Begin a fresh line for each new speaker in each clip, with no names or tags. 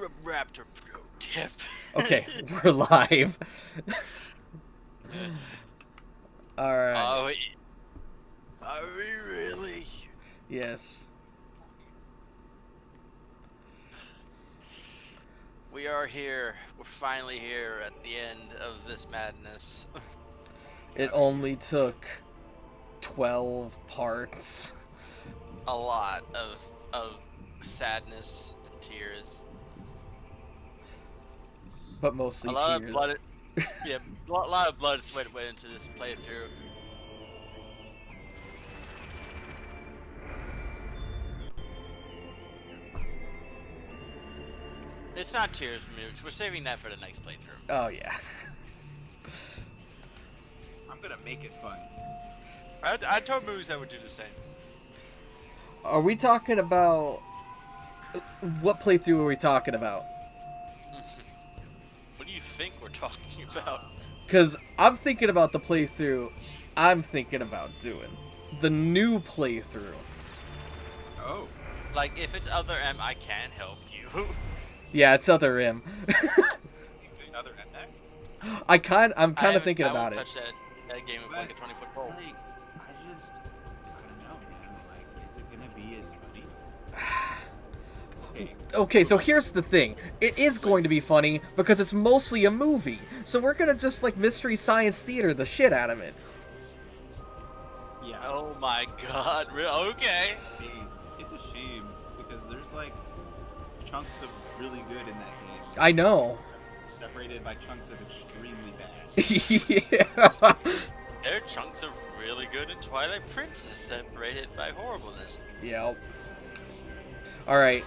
Raptor pro tip.
Okay, we're live. All right.
Oh, are we really?
Yes.
We are here. We're finally here at the end of this madness.
It only took 12 parts,
A lot of sadness and tears.
but
A
mostly
lot of
tears.
blood. Yeah, a lot of blood and sweat went into this playthrough. It's not tears, Mooks. We're saving that for the next playthrough.
Oh yeah.
I'm gonna make it fun.
I told Mooks I would do the same.
Are we talking about what playthrough are we talking about?
What do you think we're talking about?
Cuz I'm thinking about the playthrough I'm thinking about doing. The new playthrough.
Oh,
Like, if it's other M, I can help you.
Yeah, it's Other M.
another M next?
I'm kind
I
of thinking
won't
about it.
touch that game with like a 20-foot pole.
Like, I don't know, man. Like, is it gonna be as funny? Okay,
Okay, so here's the thing. It is going to be funny because it's mostly a movie. So we're gonna just like Mystery Science Theater the shit out of it.
yeah.
Oh my god, okay.
It's a shame because there's like chunks of really good in that game,
I know.
separated by chunks of extremely bad.
Yeah.
There are chunks of really good in Twilight Princess separated by horribleness.
Yep. Alright.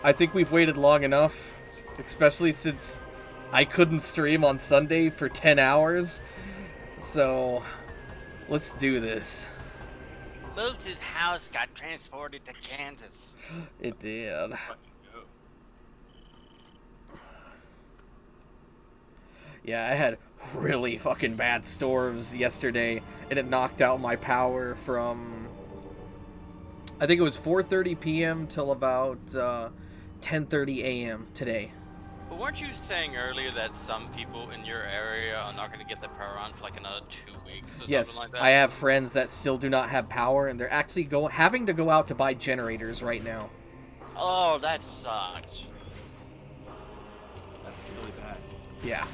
I think we've waited long enough. Especially since I couldn't stream on Sunday for 10 hours. So, let's do this.
Mooks' house got transported to Kansas.
It did.
Fucking go.
Yeah, I had really fucking bad storms yesterday, and it knocked out my power from, I think it was 4:30 p.m. till about 10:30 a.m. today.
But weren't you saying earlier that some people in your area are not going to get their power on for like another 2 weeks or
Yes,
something like that?
I have friends that still do not have power, and they're actually having to go out to buy generators right now.
Oh, that sucked.
That's really bad.
Yeah.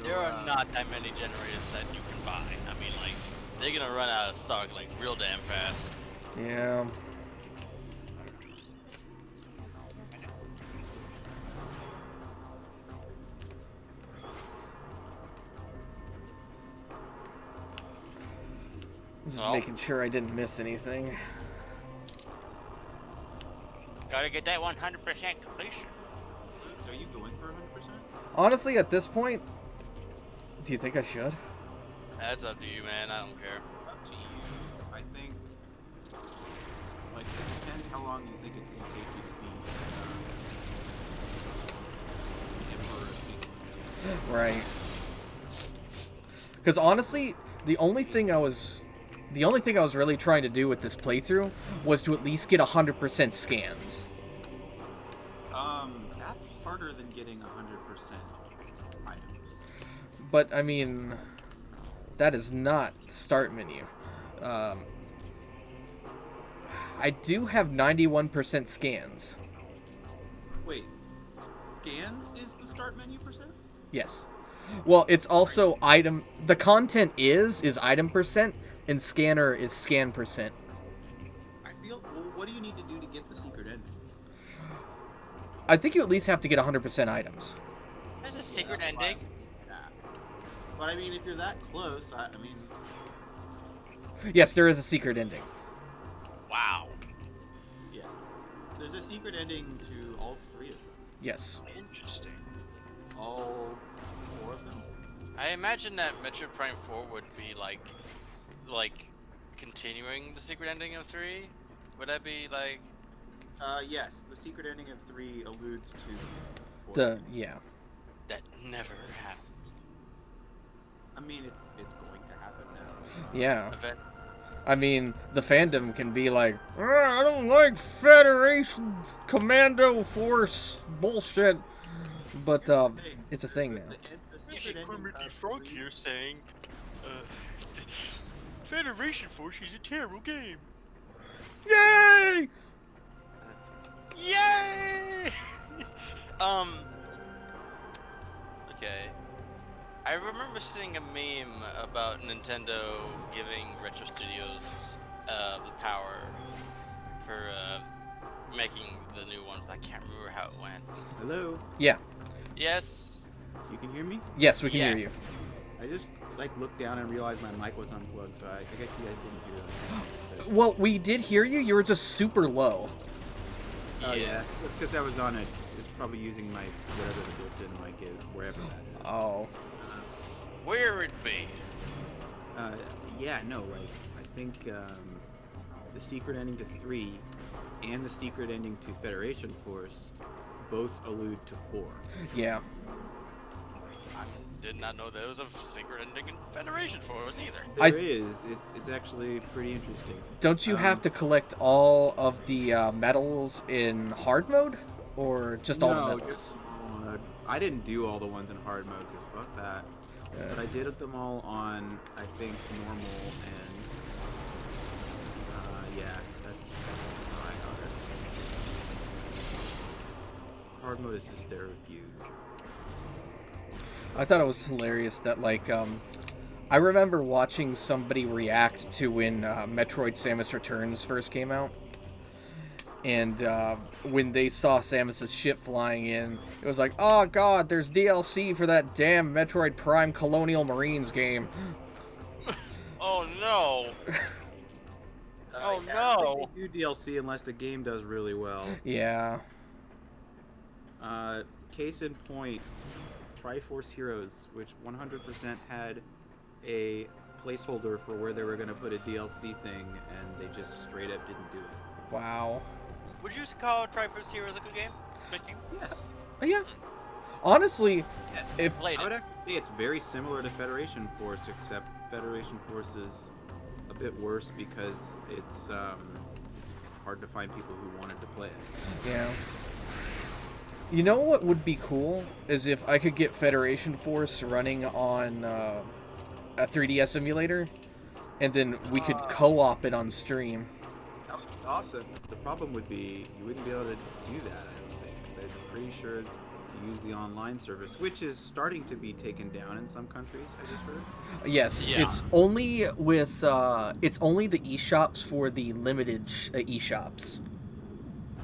There are not that many generators that you can buy. I mean, like, they're going to run out of stock like real damn fast.
Yeah. Just
Well.
making sure I didn't miss anything.
Gotta get that 100% completion.
So are you going for 100%?
Honestly, at this point, do you think I should?
That's up to you, man. I don't care.
Up to you. I think, like, it depends how long you think it's gonna take you to be the Emperor of England.
Right. Because honestly, the only thing I was really trying to do with this playthrough was to at least get 100% scans.
That's harder than getting 100% items.
But I mean, that is not the start menu. I do have 91% scans.
Wait, scans is the start menu percent?
Yes. Well, it's also item. The content is item percent, and scanner is scan percent.
I feel. Well, what do you need to do to get the secret ending?
I think you at least have to get 100% items.
There's a secret
That's
ending.
fine. Yeah. But I mean, if you're that close, I mean,
Yes, there is a secret ending.
Wow.
yes. There's a secret ending to all three of them.
Yes.
Interesting.
All four of them.
I imagine that Metroid Prime 4 would be like continuing the secret ending of 3. Would that be like?
Yes. The secret ending of 3 alludes to four.
Yeah.
That never happened.
I mean, it's going to happen now.
Yeah. I mean, the fandom can be like, I don't like Federation Commando Force bullshit, but it's a thing now.
The secret ending of
Frog
3
here saying, Federation Force is a terrible game.
Yay!
Yay! Okay. I remember seeing a meme about Nintendo giving Retro Studios the power for making the new one, but I can't remember how it went.
Hello,
Yeah.
Yes.
you can hear me?
Yes, we can
Yeah.
hear you.
I just looked down and realized my mic was unplugged, so I guess you guys didn't hear that.
Well, we did hear you. You were just super low.
Oh yeah, that's because I was on it. It's probably using my whatever the built-in mic is, wherever that is.
Oh.
Where it be?
Yeah, no, like I think the secret ending to 3 and the secret ending to Federation Force both allude to 4.
Yeah.
I did not know there was a secret ending in Federation Force either.
There is. It's actually pretty interesting.
Don't you have to collect all of the medals in hard mode, or just all the
No,
medals?
just I didn't do all the ones in hard mode because fuck that. But I did them all on, I think, normal and yeah, that's how I got it. Hard mode is just their refuge.
I thought it was hilarious that, like, I remember watching somebody react to when Metroid Samus Returns first came out. And when they saw Samus's ship flying in, it was like, oh god, there's DLC for that damn Metroid Prime Colonial Marines game.
Oh no! Oh no!
They do DLC unless the game does really well.
Yeah.
Case in point, Triforce Heroes, which 100% had a placeholder for where they were going to put a DLC thing, and they just straight up didn't do it.
Wow.
Would you call Triforce Heroes a good game, Mickey?
Yes.
Yeah. Honestly,
Yes.
if
Played
I would
it.
actually say it's very similar to Federation Force, except Federation Force is a bit worse because it's hard to find people who wanted to play it.
yeah. You know what would be cool is if I could get Federation Force running on a 3DS emulator, and then we could co-op it on stream.
That would be awesome. The problem would be you wouldn't be able to do that, I don't think, because I'm pretty sure to use the online service, which is starting to be taken down in some countries, I just heard.
Yes,
Yeah.
it's only with it's only the eShops for the limited eShops.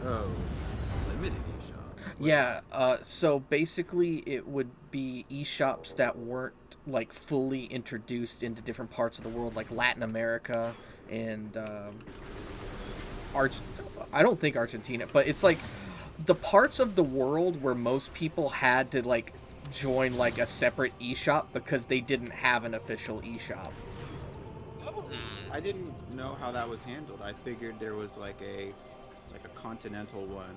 Oh, limited eShop.
Yeah, so basically it would be eShops that weren't like fully introduced into different parts of the world, like Latin America and I don't think Argentina, but it's like the parts of the world where most people had to like join like a separate eShop because they didn't have an official eShop.
I didn't know how that was handled. I figured there was like a continental one.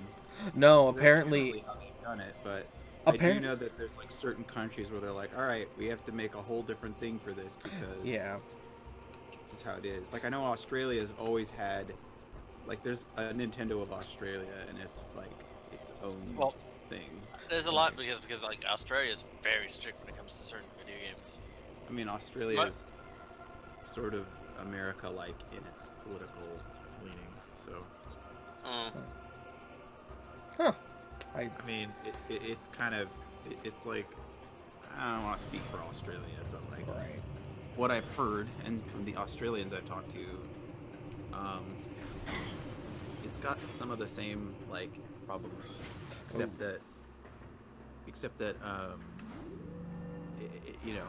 No,
That's
apparently
generally how they've done it, but I do
Apparent-
know that there's like certain countries where they're like, all right, we have to make a whole different thing for this because
yeah.
this is how it is. Like I know Australia's always had, like there's a Nintendo of Australia and it's like its own
Well,
thing.
There's a lot because like Australia is very strict when it comes to certain video games.
I mean, Australia
What?
is sort of America-like in its political leanings, so.
Huh.
I mean, it's kind of, it's like, I don't want to speak for Australia, but like,
Right.
what I've heard, and from the Australians I've talked to, it's got some of the same, like, problems, except that, you know,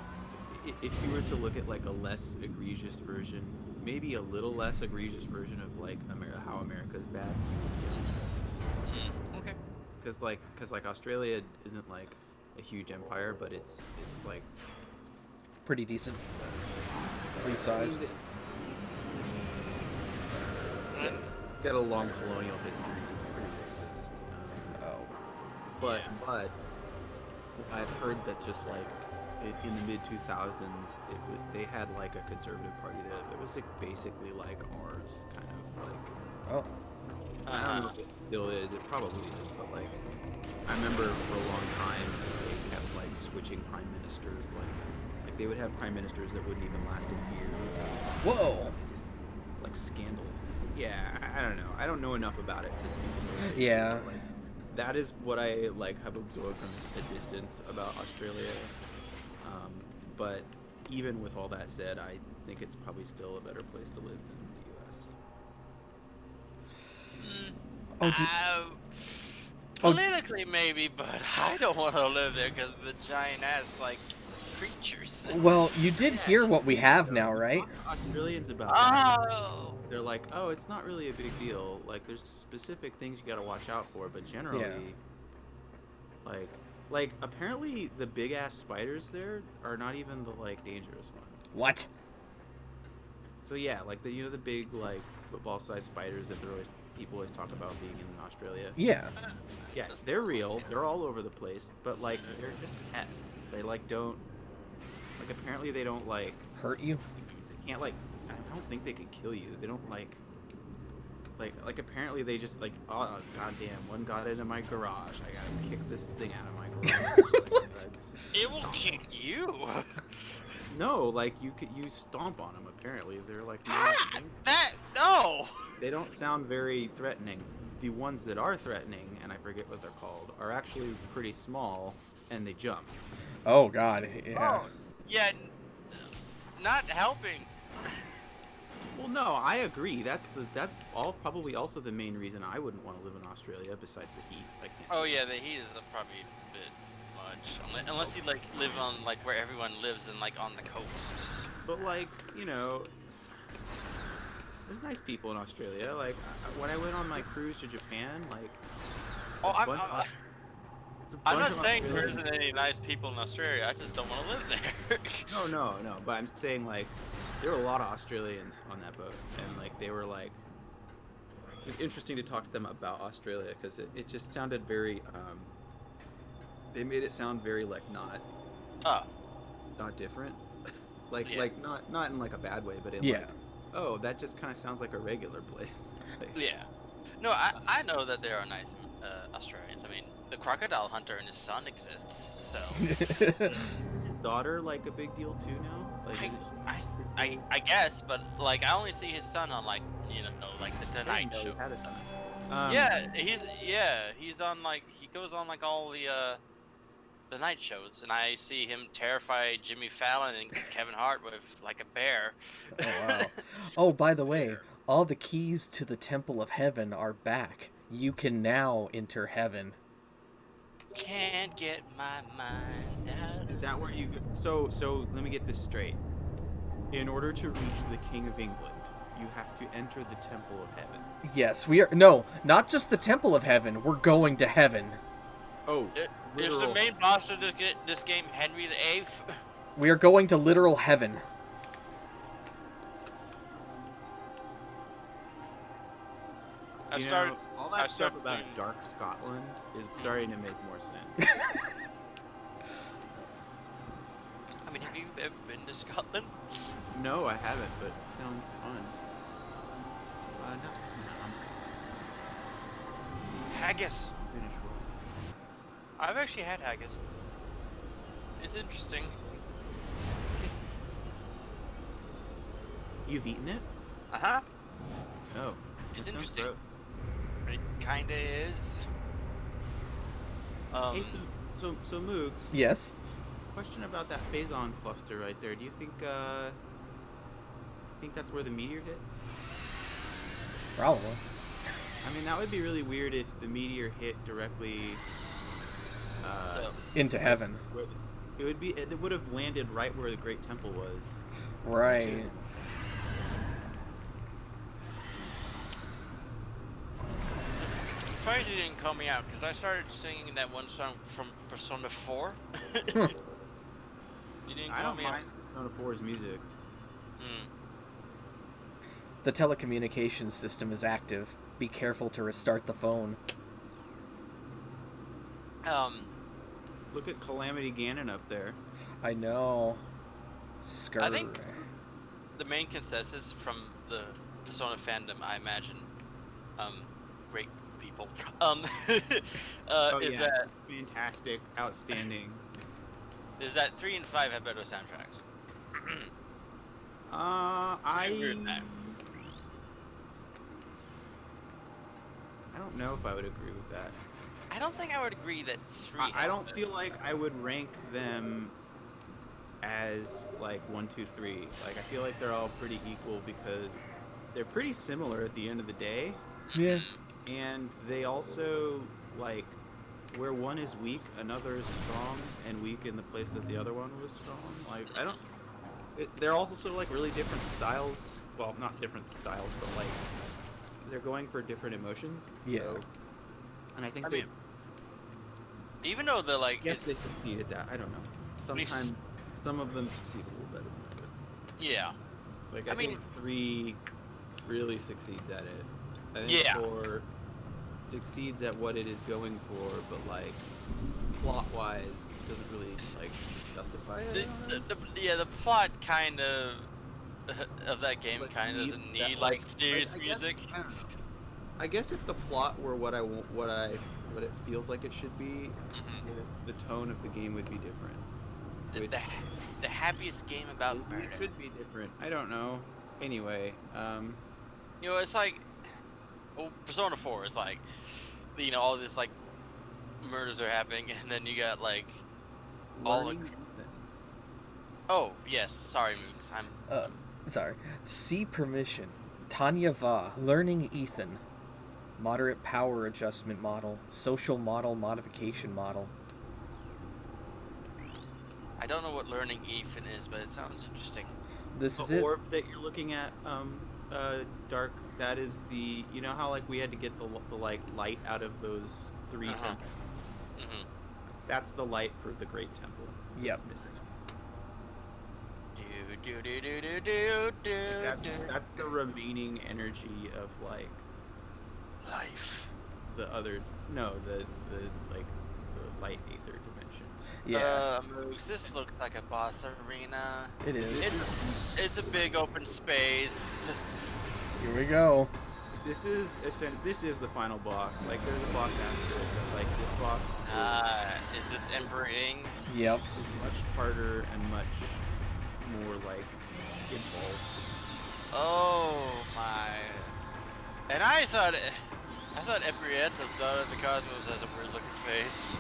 if you were to look at, like, a less egregious version, maybe a little less egregious version of, like, how America's bad,
Okay.
because like Australia isn't like a huge empire, but it's like
Pretty decent. Pretty sized.
got a long colonial history. It's pretty racist.
Oh.
But I've heard that just like in the mid 2000s, they had like a conservative party there. It was like basically like ours, kind of like.
Oh.
I don't know if it still is. It probably is, but like, I remember for a long time they kept like switching prime ministers. Like they would have prime ministers that wouldn't even last a year.
Whoa.
Just, like scandals. And stuff. Yeah, I don't know. I don't know enough about it to speak.
Yeah.
But, like, that is what I like have absorbed from a distance about Australia. But even with all that said, I think it's probably still a better place to live than the U.S.
Politically maybe, but I don't want to live there because of the giant ass like creatures.
Well, you did hear what we have now, right?
Australians about that.
Oh.
They're like, oh, it's not really a big deal. Like, there's specific things you gotta watch out for, but generally, like apparently the big ass spiders there are not even the like dangerous one.
What?
So yeah, like the the big like football sized spiders that people always talk about being in Australia.
Yeah.
Yeah, they're real. They're all over the place, but like they're just pests. They like don't like apparently they don't like
Hurt you?
they can't like I don't think they can kill you. They don't like apparently they just like oh goddamn one got into my garage. I gotta kick this thing out of my garage.
It will kick you.
No, like you stomp on them. Apparently they're like
No.
they don't sound very threatening. The ones that are threatening, and I forget what they're called, are actually pretty small and they jump.
Oh god, yeah.
Oh, yeah, not helping.
Well, no, I agree. That's all probably also the main reason I wouldn't want to live in Australia besides the heat. I can't
Oh
see
yeah,
that.
the heat is probably a bit much. Unless you like live on like where everyone lives and like on the coasts.
But like, there's nice people in Australia. Like when I went on my cruise to Japan, like
Oh,
a bunch of- it's a
I'm
bunch
not
of
saying there
Australians-
isn't any nice people in Australia. I just don't want to live there.
No. But I'm saying like there were a lot of Australians on that boat, and like they were like it's interesting to talk to them about Australia because it just sounded very they made it sound very like not different, like
Yeah.
like not in like a bad way, but in
Yeah.
like oh that just kind of sounds like a regular place. Like,
Yeah. No, I know that there are nice Australians. I mean, the crocodile hunter and his son exists, so
His daughter like a big deal too now. Like
I guess, but like I only see his son on like like the
I didn't
Tonight
know he
Show.
had a son.
He's on like he goes on like all the night shows, and I see him terrify Jimmy Fallon and Kevin Hart with like a bear.
Oh wow. Oh, by the way, all the keys to the Temple of Heaven are back. You can now enter heaven.
Can't get my mind out.
Is that where you go? So let me get this straight. In order to reach the King of England, you have to enter the Temple of Heaven.
Yes, we are. No, not just the Temple of Heaven. We're going to heaven.
Oh,
Is the
literal-
main boss of this game Henry VIII?
We are going to literal heaven.
I
You
started.
know, all
I
that stuff
started
about
doing-
Dark Scotland is starting to make more sense.
I mean, have you ever been to Scotland?
No, I haven't, but it sounds fun. No,
Haggis.
I'm finished with
I've actually had haggis. It's interesting.
it. You've eaten it?
Uh huh.
No.
It's
That sounds
interesting.
gross.
It kinda is.
Hey, so Moogs.
Yes.
Question about that Phazon cluster right there. Do you think that's where the meteor hit?
Probably.
I mean, that would be really weird if the meteor hit directly.
So
Into heaven.
where it would have landed right where the Great Temple was.
Right.
funny you didn't call me out because I started singing that one song from Persona 4. You didn't
I
call
don't
me
mind Persona 4's music.
out. Mm.
The telecommunications system is active. Be careful to restart the phone.
Look at Calamity Ganon up there.
I know. Skrr.
I think the main consensus from the Persona fandom, I imagine, great people, is that
fantastic, outstanding.
is that 3 and 5 have better soundtracks.
I
agree with that?
I don't know if I would agree with that.
I don't think I would agree that 3.
I
has
don't
better.
feel like I would rank them as like 1, 2, 3. Like I feel like they're all pretty equal because they're pretty similar at the end of the day,
Yeah.
and they also like where one is weak, another is strong, and weak in the place that the other one was strong. Like I don't. They're also like really different styles. Well, not different styles, but like they're going for different emotions.
Yeah.
So, and I think
I
they.
mean, even though they're like,
Yes, they
it's,
succeed at that. I don't know.
Least-
Sometimes some of them succeed a little better than others.
yeah,
Like
I
I,
mean-
think 3 really succeeds at it. I think
Yeah.
4 succeeds at what it is going for, but like plot-wise doesn't really like justify it. I don't know.
the plot kind of that game
Like,
kind of
need
doesn't
that,
need like serious
I guess-
music.
I don't know. I guess if the plot were what it feels like it should be,
Mhm.
the tone of the game would be different.
The,
Which
the, the happiest game about
maybe
murder.
it should be different. I don't know. Anyway,
You know, it's like, well, Persona 4 is like, you know, all this like murders are happening, and then you got like, all the,
learning
oh yes, sorry, Moogs, I'm
Sorry. C permission. Tanya Va. Learning Ethan. Moderate power adjustment model. Social model modification model.
I don't know what learning Ethan is, but it sounds interesting.
This is
the
it.
orb that you're looking at, Dark. That is the. You know how like we had to get the like light out of those 3
Uh-huh.
temples.
Mm-hmm.
That's the light for the Great Temple.
Yep.
It's missing.
Do do do do do do do.
That's the remaining energy of like
Life.
the other. No, the like the light aether dimension.
Yeah,
Moogs, this looks like a boss arena.
it is.
It's a big open space.
Here we go.
This is the final boss. Like there's a boss after it, but like this boss
Is this Emperor Ing?
Yep.
is much harder and much more like involved.
Oh my! And I thought Eprietta's daughter of the Cosmos has a weird looking face.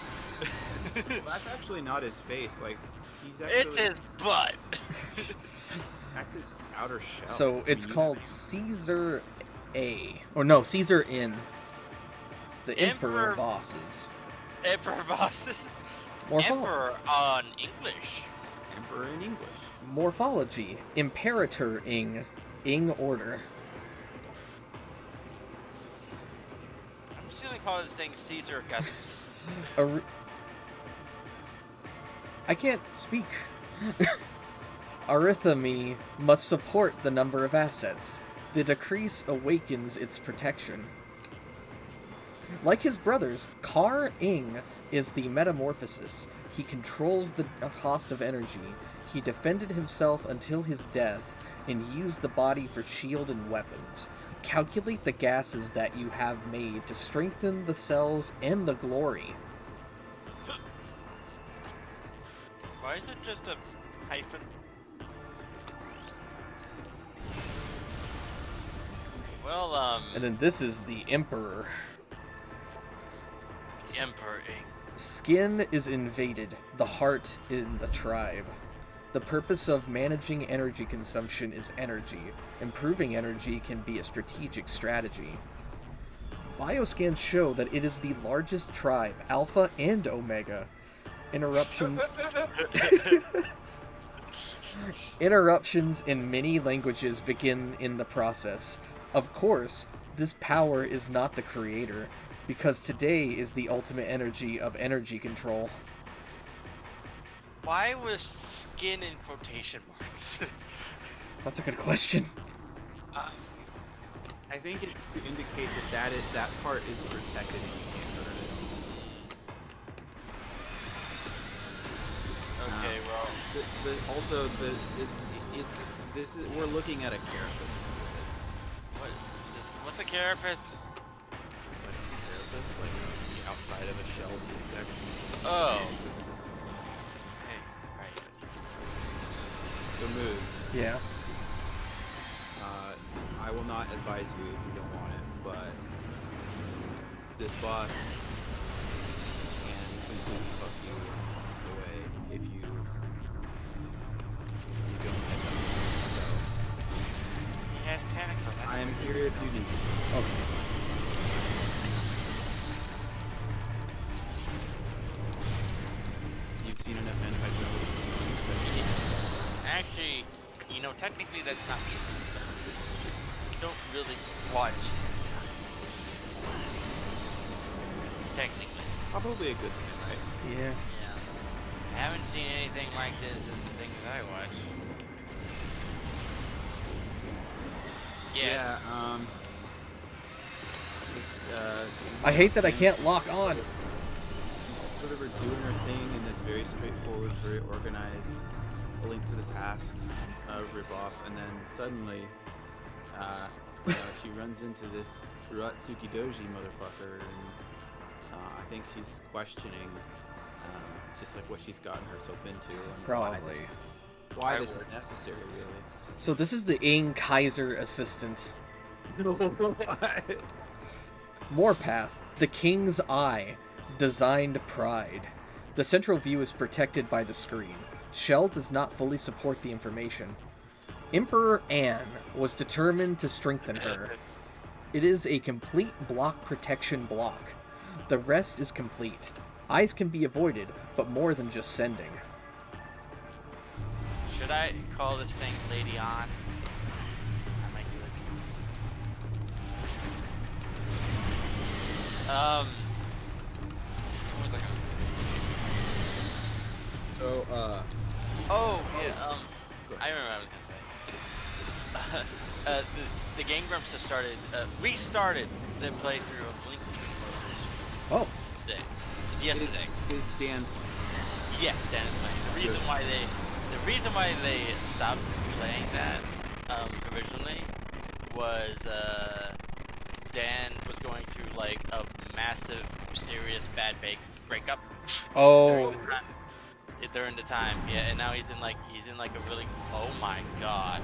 Well, that's actually not his face. Like he's actually.
It's his butt.
That's his outer shell.
So it's
I mean,
called Caesar A. Or no, Caesar In. The Emperor
Emperor-
bosses.
Emperor bosses.
Morphology.
Emperor on English.
Emperor in English.
Morphology. Imperator Ing. Ing order.
I'm just gonna call this thing Caesar Augustus.
I can't speak. Arithmy must support the number of assets. The decrease awakens its protection. Like his brothers, Kar Ing is the metamorphosis. He controls the cost of energy. He defended himself until his death and used the body for shield and weapons. Calculate the gases that you have made to strengthen the cells and the glory.
Why is it just a hyphen? Well,
And then this is the Emperor.
Emperor Ing.
Skin is invaded, the heart in the tribe. The purpose of managing energy consumption is energy. Improving energy can be a strategic strategy. Bioscans show that it is the largest tribe, Alpha and Omega. Interruptions in many languages begin in the process. Of course, this power is not the creator, because today is the ultimate energy of energy control.
Why was skin in quotation marks?
That's a good question.
I think it's to indicate that part is protected and you can't hurt it. It's this is we're looking at a carapace.
What? What's a carapace?
Like a carapace, like the outside of a shelled insect.
Oh. Hey, right.
So moves.
Yeah.
I will not advise you if you don't want it, but this boss can completely fuck you away if you don't head up.
He has tentacles.
So I am here if you need me.
Okay.
You've seen enough hentai to know what it's doing.
Actually, you know, technically that's not true. Don't really watch it. Technically.
Probably a good thing, right?
Yeah.
Yeah. I haven't seen anything like this in the things I watch.
Yeah,
I hate that I can't lock on.
She's sort of doing her thing in this very straightforward, very organized, A Link to the Past ripoff, and then suddenly, she runs into this Urotsuki Doji motherfucker, and I think she's questioning just like what she's gotten herself into, and
Probably.
why this is necessary, really.
So this is the Ing Kaiser assistant. Moorpath, the King's Eye, designed pride. The central view is protected by the screen. Shell does not fully support the information. Emperor Anne was determined to strengthen her. It is a complete block protection block. The rest is complete. Eyes can be avoided, but more than just sending.
Should I call this thing Lady On? I might do it. What was I gonna say?
So,
Oh, yeah, I remember what I was gonna say. The Game Grumps have restarted the playthrough of Blink
Oh,
today. Yesterday.
Is Dan playing?
Yes, Dan is playing. The reason why they stopped playing that originally was Dan was going through like a massive, serious bad breakup.
oh,
During the time, yeah, and now he's in like a really, oh my god.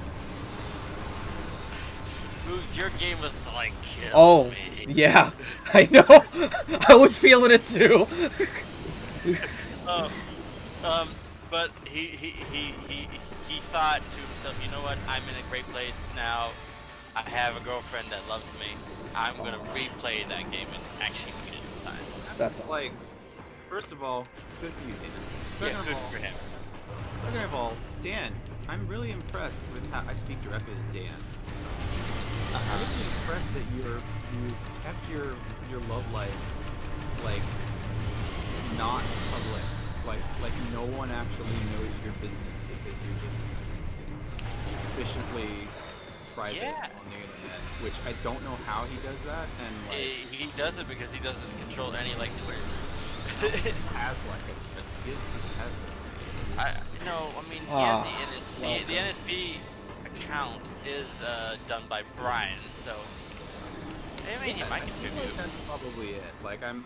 Ooh, your game was like kill
oh,
me.
yeah, I know. I was feeling it too.
But he thought to himself, you know what? I'm in a great place now. I have a girlfriend that loves me. I'm gonna replay that game and actually beat it this time.
That's awesome.
Like, first of all, good for you, Dan.
Yeah, good for him.
Second of all, Dan, I'm really impressed with how I speak directly to Dan. I'm really impressed that you kept your love life like not public, like no one actually knows your business because you're just sufficiently private on the internet. Which I don't know how he does that, and like
He does it because he doesn't control any like Twitters.
has like it, but he has it.
I mean, he has the NSP account is done by Brian, so I mean, he might contribute.
That's probably it. Like, I'm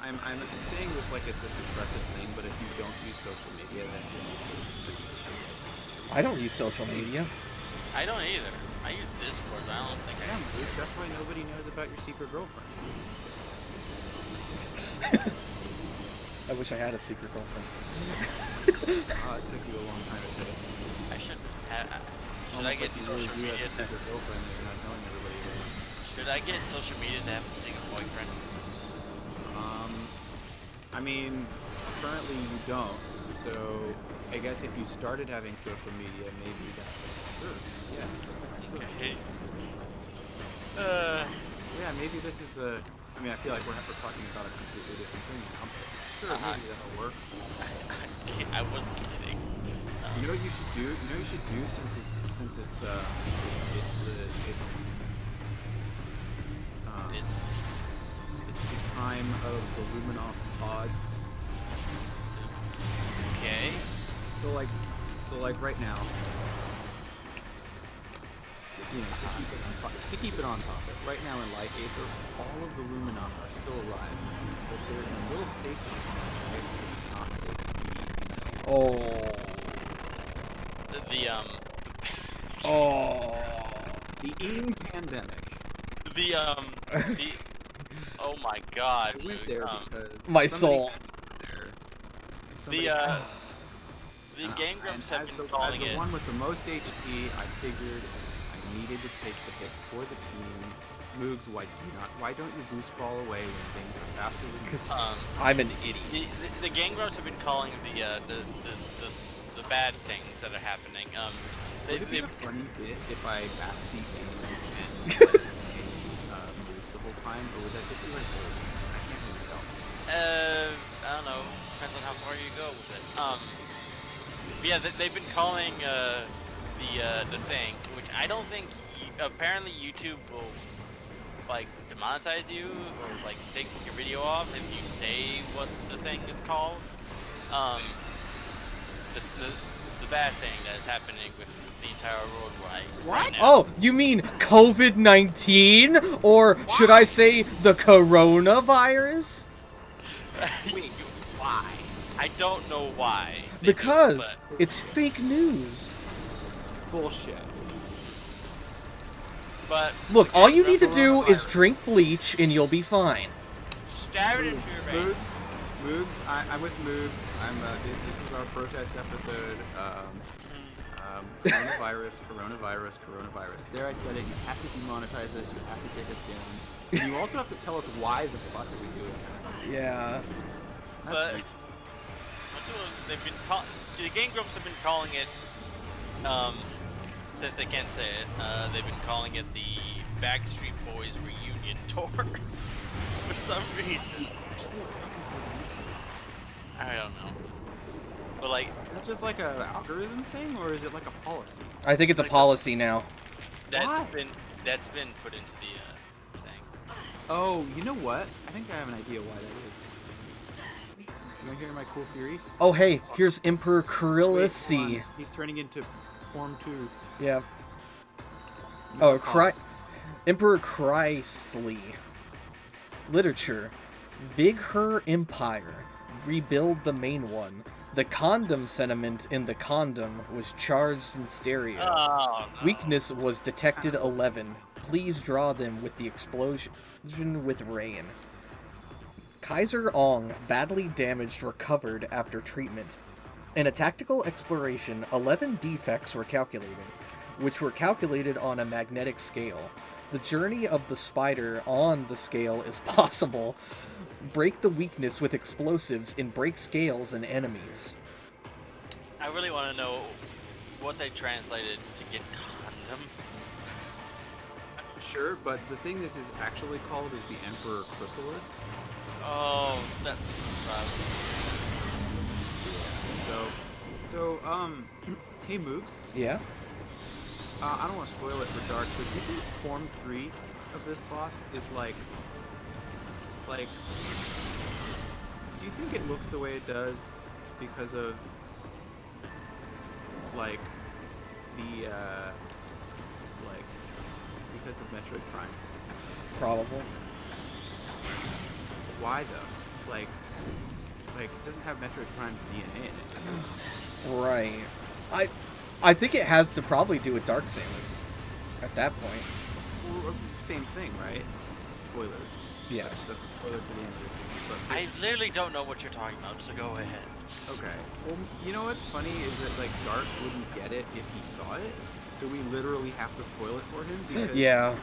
saying this like it's this impressive thing, but if you don't use social media, then
I don't use social media.
I don't either. I use Discord, but I don't think I.
damn, Luke, that's why nobody knows about your secret girlfriend.
I wish I had a secret girlfriend.
It took you a long time to say.
I should have. Should
Almost
I get
like you
social
really do
media
have a
to?
secret girlfriend that you're not telling everybody about.
Should I get social media to have a single boyfriend?
I mean, currently you don't. So I guess if you started having social media, maybe that. Sure. Yeah. Sure.
Okay.
Yeah, maybe this is the. I mean, I feel like we're talking about a completely different thing now. But sure, maybe that'll work.
I was kidding.
You know what you should do? You know what you should do since it's the time of the Luminoff pods.
Okay.
So like So like right now, you know, to keep it on topic, right now in Light Aether, all of the Lumina are still alive, but they're in a little stasis pods, right? Because it's not safe to be.
Oh. Oh.
The Ing pandemic.
The oh my God,
I went
Moog,
there because
My
somebody
soul.
had me there.
the
Somebody-
the Game Grumps
and
have
as
been
the,
calling
as the
it.
one with the most HP, I figured I needed to take the hit for the team. Moogs, why don't you boost ball away when things are faster than you?
'Cause
Um,
I'm an idiot.
the Game Grumps have been calling the bad things that are happening.
Would it be
they
a funny bit if I backseat and like, moves the whole time, or would that just be like old? I can't really tell.
I don't know. Depends on how far you go with it. But yeah, they've been calling the thing, which I don't think. Apparently, YouTube will like demonetize you or like take your video off if you say what the thing is called. The bad thing that is happening with the entire world right now.
Oh, you mean COVID-19? Or should I say the coronavirus?
Wait, why?
I don't know why. they do it,
Because
but-
it's fake news.
Bullshit.
But
Look, all you need to do
Coronavirus.
is drink bleach and you'll be fine.
stab it into your brain.
Moogs, I'm with Moogs. This is our protest episode. Coronavirus. There, I said it. You have to demonetize us. You have to take us down. And you also have to tell us why the fuck are we doing that.
Yeah.
But
That's
they've been the Game Grumps have been calling it, since they can't say it, they've been calling it the Backstreet Boys reunion tour for some reason. I don't know, but like
That's just like a algorithm thing, or is it like a policy?
I think it's a policy now.
Why?
that's been put into the thing.
Oh, you know what? I think I have an idea why that is. You want to hear my cool theory?
Oh, hey, here's Emperor
Wait, hold
Krilisi.
on. He's turning into Form 2.
Yeah. Oh, Emperor Chrysley. Literature. Big Her Empire. Rebuild the main one. The condom sentiment in the condom was charged in stereo.
Oh no.
Weakness was detected 11. Please draw them with the explosion with rain. Kaiser Ong, badly damaged, recovered after treatment. In a tactical exploration, 11 defects were calculated, which were calculated on a magnetic scale. The journey of the spider on the scale is possible. Break the weakness with explosives and break scales and enemies.
I really want to know what they translated to get condom.
Sure, but the thing this is actually called is the Emperor Chrysalis.
Oh, that's
So, hey Moogs,
Yeah?
I don't want to spoil it for Dark, but do you think Form 3 of this boss is like, do you think it looks the way it does because of, like, because of Metroid Prime?
Probable.
Why though? Like, it doesn't have Metroid Prime's DNA in it.
Right. I think it has to probably do with Dark Samus at that point.
Or same thing, right? Spoilers.
Yeah.
That's a spoiler for the end of this. But
I literally don't know what you're talking about, so go ahead.
okay. Well, you know what's funny is that like Dark wouldn't get it if he saw it, so we literally have to spoil it for him because
Yeah.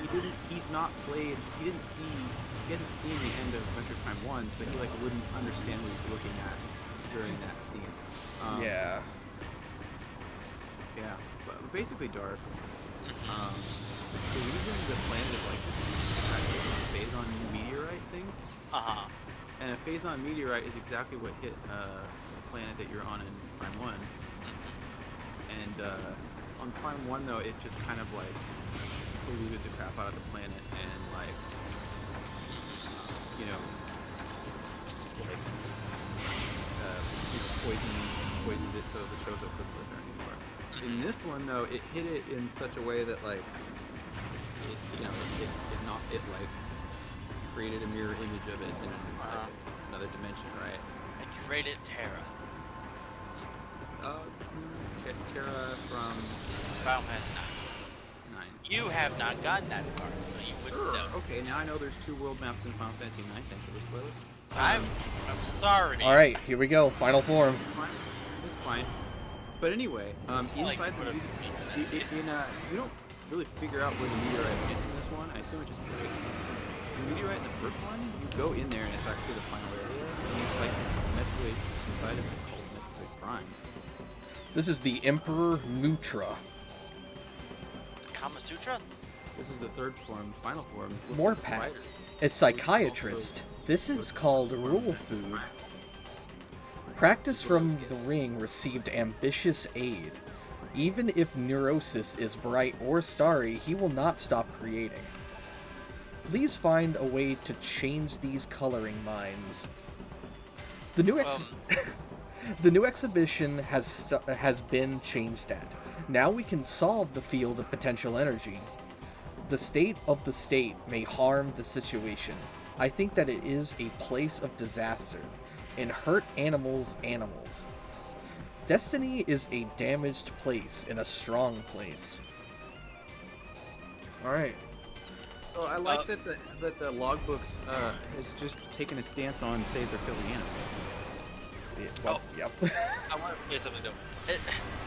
he's not played. He hasn't seen the end of Metroid Prime 1, so he like wouldn't understand what he's looking at during that scene.
Yeah.
Yeah, but basically Dark. The reason the planet of like this is a Phazon meteorite thing,
Uh-huh.
and a Phazon meteorite is exactly what hit the planet that you're on in Prime 1. And on Prime 1 though, it just kind of like polluted the crap out of the planet and like, you know, poisoned it so the Chozo couldn't live there anymore. In this one though, it hit it in such a way that like it like created a mirror image of it in another dimension, right?
And you rated Terra.
Terra from
Final Fantasy
9.
You have not gotten that far, so you wouldn't know.
Okay, now I know there's 2 world maps in Final Fantasy 9. Thanks for the spoiler.
I'm sorry.
All right, here we go. Final form.
It's fine. But anyway,
like
inside the you don't really figure out where the meteorite went in this one. I assume it just breaks. The meteorite in the first one, you go in there and it's actually the final area, and you fight this Metroid inside of it called Metroid Prime.
This is the Emperor Mutra.
Kama Sutra?
This is the third form, final form. Looks
More
like a spider.
packed. A psychiatrist. This is called rule food. Practice from the ring received ambitious aid. Even if Neurosis is bright or starry, he will not stop creating. Please find a way to change these coloring minds. The new exhibition has been changed at. Now we can solve the field of potential energy. The state of the state may harm the situation. I think that it is a place of disaster, and hurt animals. Destiny is a damaged place in a strong place. Alright.
Well, I like that the logbooks has just taken a stance on save the Philly animals.
Yep.
I want to say something though.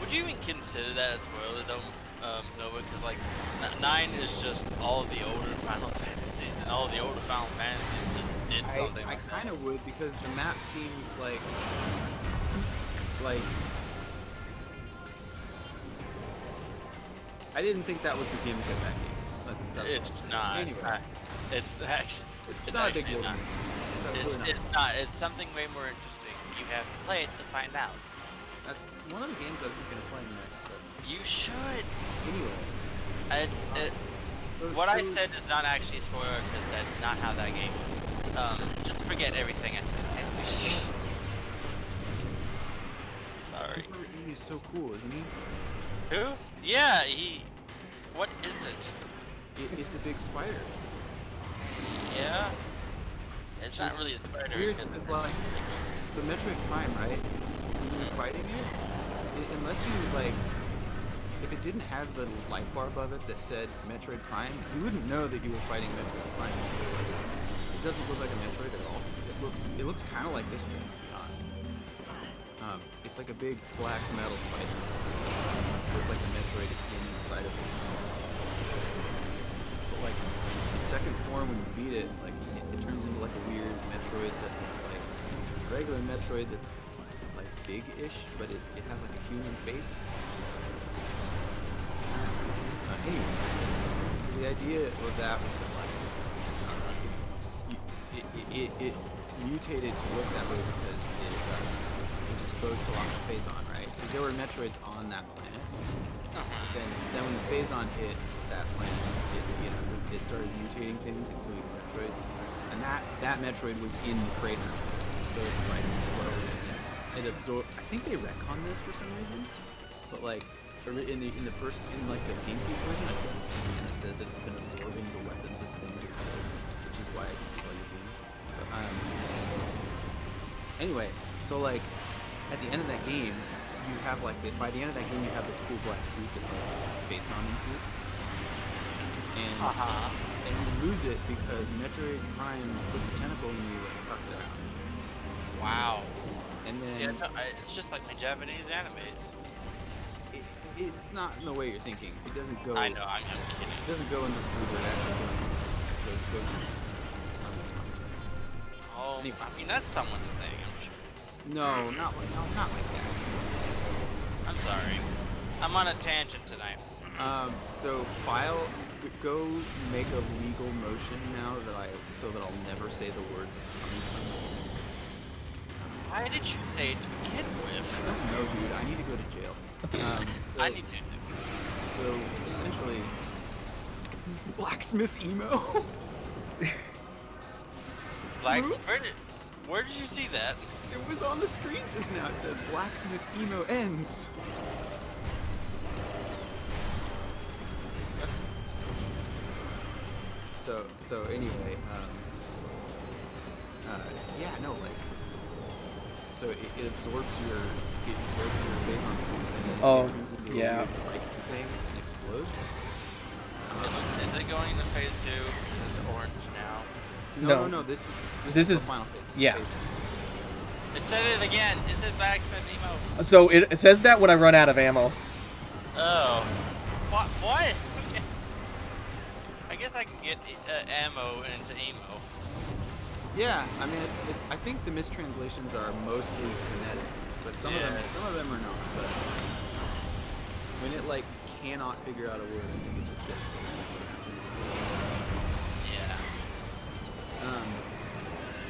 Would you even consider that a spoiler though, Nova? Because like 9 is just all of the older Final Fantasies, and all of the older Final Fantasies just did something.
I kind of would, because the map seems like I didn't think that was the gimmick of that game.
It's not.
Anyway.
It's actually.
It's not a big deal.
not. It's not. It's something way more interesting. You have to play it to find out.
That's one of the games I was thinking of playing next. But
You should.
anyway,
What I said is not actually a spoiler because that's not how that game is. Just forget everything I said. Okay? Sorry.
He's so cool, isn't he?
Who? Yeah, he. What is it?
It's a big spider.
Yeah. It's not really a spider.
Weird,
because
it's like the Metroid Prime, right? When you're fighting it, unless you like, if it didn't have the light bar above it that said Metroid Prime, you wouldn't know that you were fighting Metroid Prime. It doesn't look like a Metroid at all. It looks kind of like this thing, to be honest. It's like a big black metal spider. Looks like a Metroid inside of it. But like in second form, when you beat it, like it turns into like a weird Metroid that's like a regular Metroid that's like big-ish, but it has like a human face. Anyway, so the idea of that was that like it mutated to look that way because it was exposed to lots of Phazon, right? Because there were Metroids on that planet. Then when the Phazon hit that planet, it started mutating things, including Metroids, and that Metroid was in the crater. So it's like, it absorbed. I think they retconned this for some reason, but like in the GameCube version, I think there's a scan that says that it's been absorbing the weapons of things it's killed, which is why I can see all your games. But anyway, so like at the end of that game, you have like by the end of that game, you have this cool black suit that's like Phazon infused, and you lose it because Metroid Prime puts a tentacle in you and sucks it out.
Wow.
And then
See, it's just like my Japanese animes.
it's not in the way you're thinking. It doesn't go.
I know, I'm kidding.
It doesn't go in the food. It actually goes.
Oh,
Anyway.
I mean that's someone's thing, I'm sure.
No, not like that.
I'm sorry. I'm on a tangent tonight.
So go make a legal motion now so that I'll never say the word.
Why did you say it to begin with?
No, dude, I need to go to jail.
I need to too.
So essentially, blacksmith emo.
Where did you see that?
It was on the screen just now. It said blacksmith emo ends. So anyway, yeah, no, like, so it absorbs your phazon suit and then
Oh,
it turns into a
yeah.
weird spike thing and explodes.
Is it going into phase 2? Because it's orange now.
No. This
This
is
is-
the final phase.
yeah.
Phase.
It said it again. Is it Backsmith Emo?
So it says that when I run out of ammo.
Oh. What? I guess I can get ammo into emo.
Yeah, I mean, I think the mistranslations are mostly phonetic, but some of them are not. But when it like cannot figure out a word, I think it just gets.
Yeah.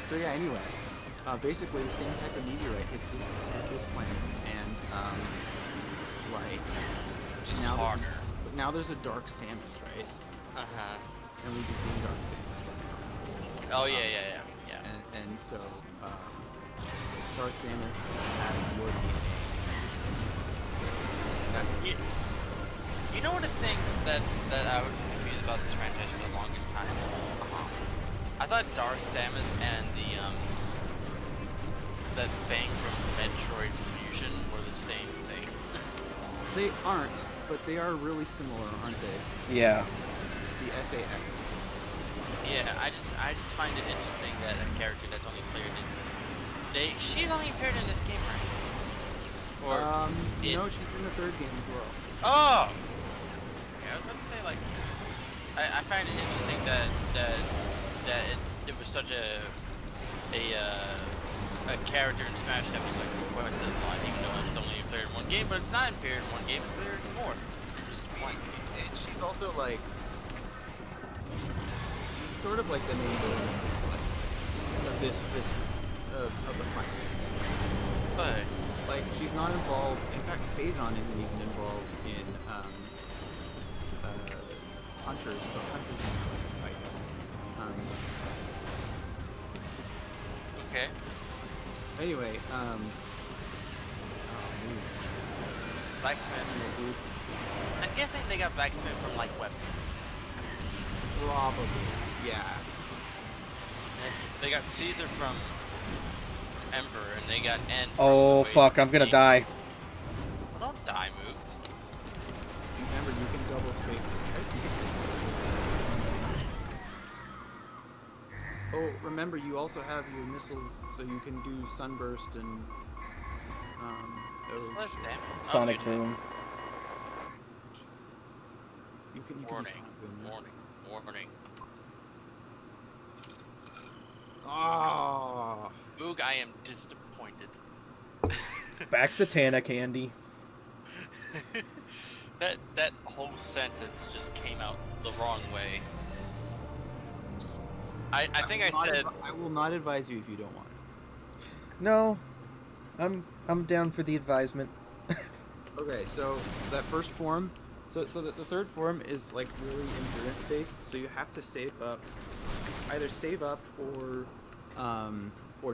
So yeah. Anyway, basically the same type of meteorite hits this planet, and like
Just
now
harder.
but now there's a dark Samus, right? And we can see dark Samus right now.
Oh yeah.
And so Dark Samus has your DNA. That's
You know what a thing that I was confused about this franchise for the longest time? I thought Dark Samus and that thing from Metroid Fusion were the same thing.
they aren't, but they are really similar, aren't they?
Yeah.
The SAX.
Yeah, I just find it interesting that a character that's only appeared in she's only appeared in this game, right? Or
No, she's in the third game as well.
oh, yeah, I was about to say like I find it interesting that it was such a character in Smash that was like requested a lot, even though it's only appeared in one game, but it's not appeared in one game, it's appeared in more. Just one.
And she's also like, she's sort of like the main villain of this of the fight.
But
Like she's not involved. In fact, Phazon isn't even involved in Hunters. But Hunters is like a side.
okay.
Anyway,
Blacksmith.
dude,
I'm guessing they got Blacksmith from like weapons.
probably, yeah.
They got Caesar from Emperor, and they got N. From
Oh
Wade.
fuck, I'm gonna die.
Well, don't die, moves.
Remember, you can double space. Oh, remember, you also have your missiles, so you can do Sunburst and
It's
those.
less damage.
Sonic
Oh,
Boom.
You can do
Warning.
Sonic Boom. Yeah.
Warning.
Ah,
Boog, I am disappointed.
Back to Tana Candy.
that whole sentence just came out the wrong way. I think I said
I will not advise you if you don't want.
No, I'm down for the advisement.
Okay, so that first form, so the third form is like really endurance based. So you have to save up, either save up or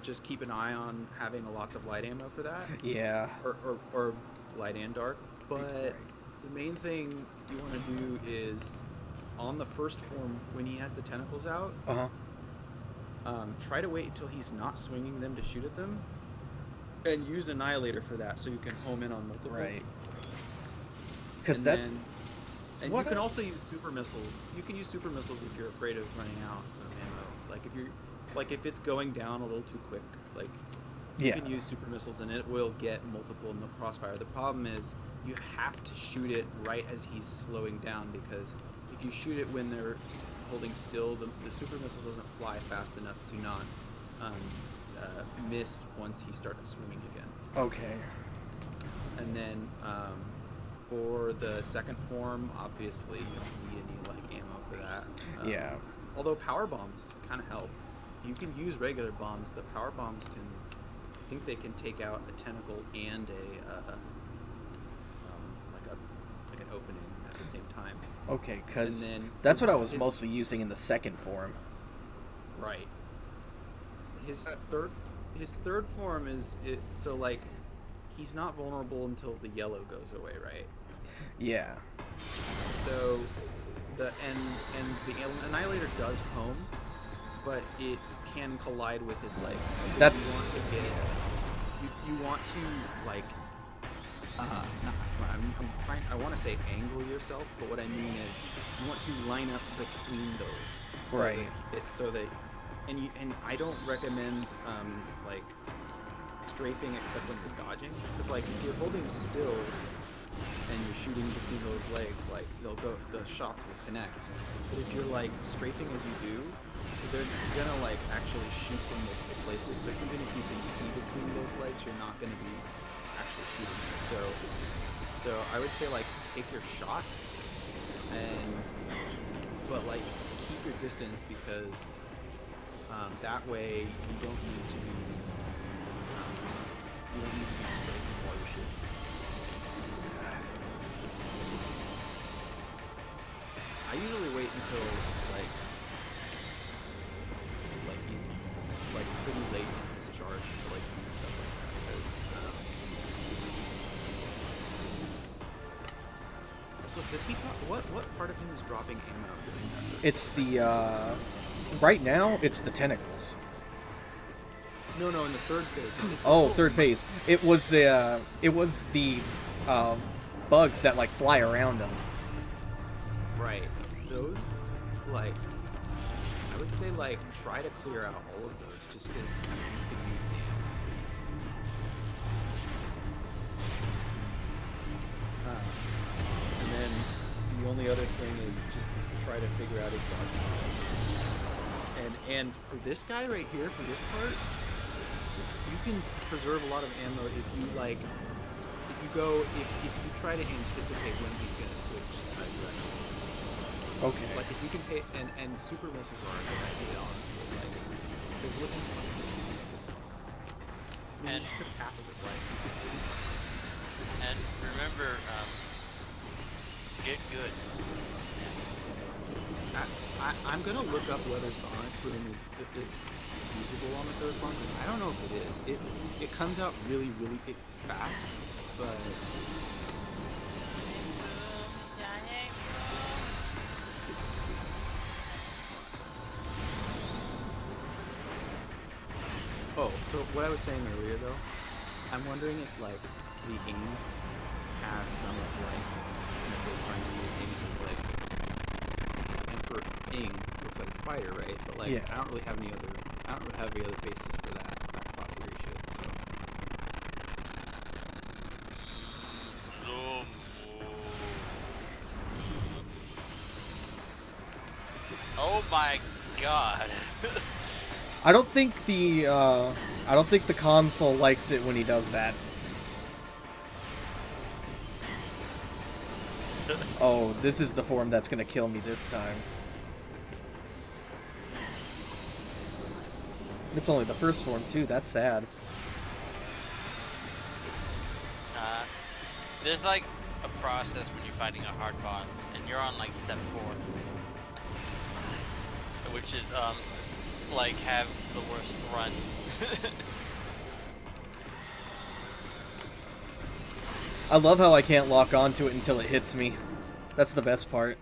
just keep an eye on having lots of light ammo for that,
Yeah.
or light and dark. But the main thing you want to do is on the first form when he has the tentacles out. Try to wait until he's not swinging them to shoot at them, and use Annihilator for that, so you can home in on multiple.
Right. Because
And
that.
then- And
what
you can
else?
also use super missiles. You can use super missiles if you're afraid of running out of ammo. Like if it's going down a little too quick, like you
Yeah.
can use super missiles and it will get multiple in the crossfire. The problem is you have to shoot it right as he's slowing down, because if you shoot it when they're holding still, the super missile doesn't fly fast enough to not miss once he starts swinging again.
Okay.
And then for the second form, obviously you don't need any like ammo for that.
Yeah.
Although power bombs kind of help. You can use regular bombs, but power bombs can. I think they can take out a tentacle and like an opening at the same time.
Okay, because
And then
that's what I was
his-
mostly using in the second form.
Right. His third form is it. So like, he's not vulnerable until the yellow goes away, right?
Yeah.
So and the Annihilator does home, but it can collide with his legs. So
That's-
you want to get you want to like I'm trying, I want to say angle yourself, but what I mean is you want to line up between those.
Right.
So that and I don't recommend like strafing except when you're dodging, because like if you're holding still and you're shooting between those legs, like the shots will connect. But if you're like strafing as you do, they're gonna like actually shoot from multiple places. So even if you can see between those legs, you're not gonna be actually shooting there. So I would say like take your shots, but like keep your distance, because that way you don't need to be strafing while you're shooting. I usually wait until like he's like pretty late in his charge to like do stuff like that, because so does he drop what part of him is dropping ammo during that?
It's the right now it's the tentacles.
No, in the third phase.
Oh, third phase. It was the bugs that like fly around him.
Right. Those, like, I would say like try to clear out all of those, just because you could use them. And then the only other thing is just try to figure out his dodge. And for this guy right here, for this part, you can preserve a lot of ammo if you like, if you try to anticipate when he's gonna switch directions.
Okay.
Like if you can pay, and super misses are a good idea, honestly. Like, because looking fun. I mean, you just took half of it, right? You just did something.
And remember, get good.
I'm gonna look up whether Sonic Boom is usable on the third one. I don't know if it is. It comes out really fast, but oh, so what I was saying earlier though, I'm wondering if like the aim has some of like, if they're trying to use aim as like, and for Ing, looks like Spider, right? But like,
Yeah.
I don't really have any other basis for that plot theory shit. So
Slow oh my god.
I don't think the console likes it when he does that. Oh, this is the form that's gonna kill me this time. It's only the first form too, that's sad.
There's like a process when you're fighting a hard boss, and you're on like step 4, which is like have the worst run.
I love how I can't lock onto it until it hits me. That's the best part.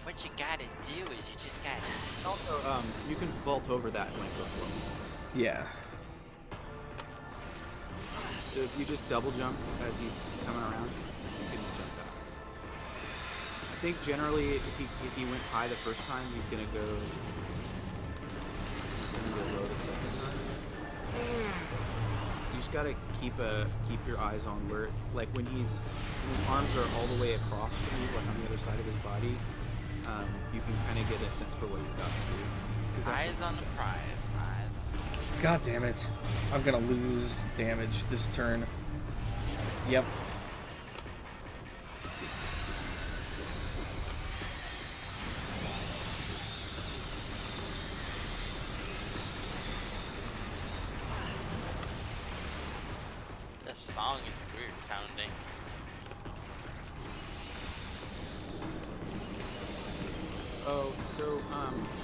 What you gotta do is you just gotta.
also, you can vault over that when it goes low.
Yeah.
So if you just double jump as he's coming around, you can jump out. I think generally, if he went high the first time, he's gonna go low the second time. You just gotta keep your eyes on where, like when his arms are all the way across to you, like on the other side of his body, you can kind of get a sense for what you're about to do. 'Cause that's
Eyes on the prize. Eyes on the prize.
God damn it. I'm gonna lose damage this turn. Yep.
This song is weird sounding.
Oh, so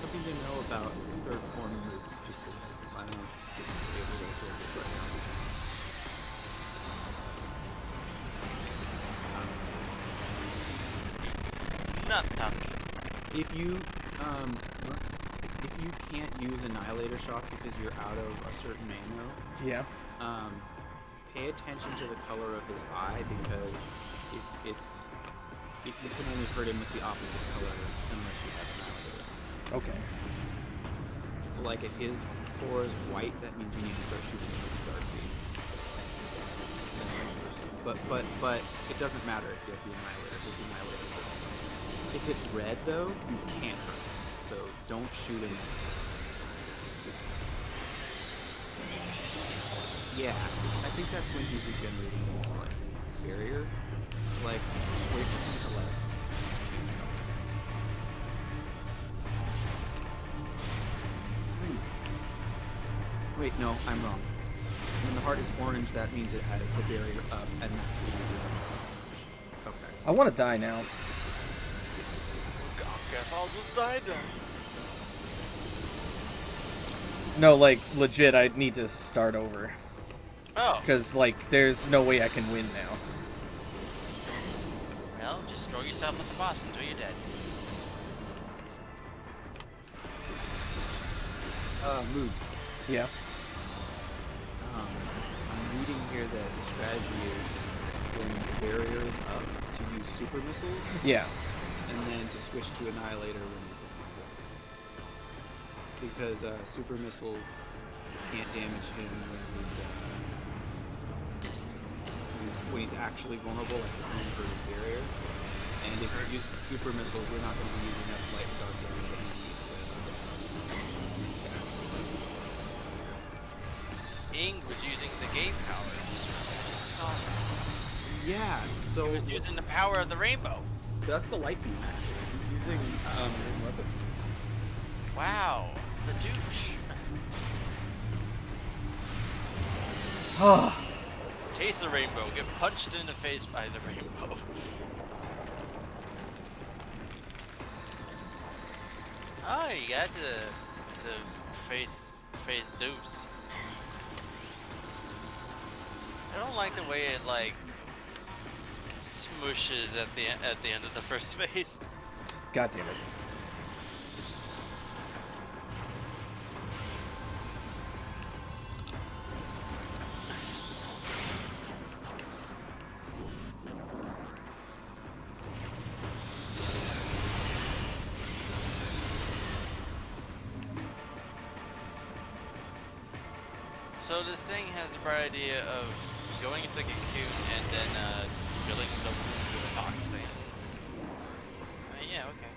something to know about third form moves, just to, I don't know. able to hold it right now.
Not talking.
If you can't use Annihilator shots because you're out of a certain ammo,
Yeah.
pay attention to the color of his eye because you can only hurt him with the opposite color unless you have Annihilator.
Okay.
So like if his core is white, that means you need to start shooting him with dark beam. And vice versa. But it doesn't matter if you have the Annihilator, because the Annihilator is wrong. If it's red though, you can't hurt him. So don't shoot him. Yeah, I think that's when he's regenerating his like barrier. So like wait for him to let. Wait, no, I'm wrong. When the heart is orange, that means it has the barrier up, and that's what you're doing. Okay.
I want to die now.
I guess I'll just die then.
No, like, legit, I need to start over.
Oh.
Because, like, there's no way I can win now.
Well, just throw yourself at the boss until you're dead.
Moves.
Yeah.
I'm reading here that the strategy is when the barrier is up to use super missiles,
Yeah.
and then to switch to Annihilator when you're because super missiles can't damage him when he's actually vulnerable, like the for his barrier. And if you use super missiles, we're not going to be using enough light and dark damage that we need to.
Ing was using the gate power.
Yeah, so
He was using the power of the rainbow.
that's the light beam actually. He's using weapons.
Wow, the douche.
Oh.
Taste the rainbow. Get punched in the face by the rainbow. Oh, you got to face Deuce. I don't like the way it like smooshes at the end of the first phase.
God damn it.
So this thing has the bright idea of going into Cocoon and then just filling the wound with toxins. Yeah, okay.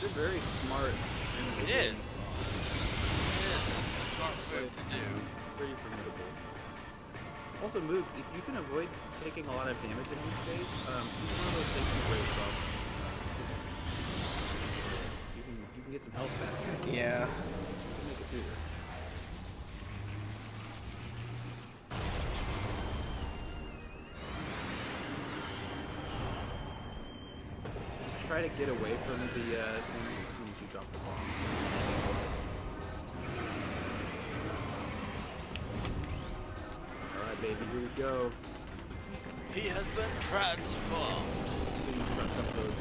They're very smart.
It is. It's a smart move to do.
Pretty formidable. Also moves, if you can avoid taking a lot of damage in this phase, he's one of those things you break off. You can get some health back.
Yeah.
Make it bigger. Just try to get away from the thing as soon as you drop the bombs. Alright baby, here we go.
He has been transformed.
You can suck up those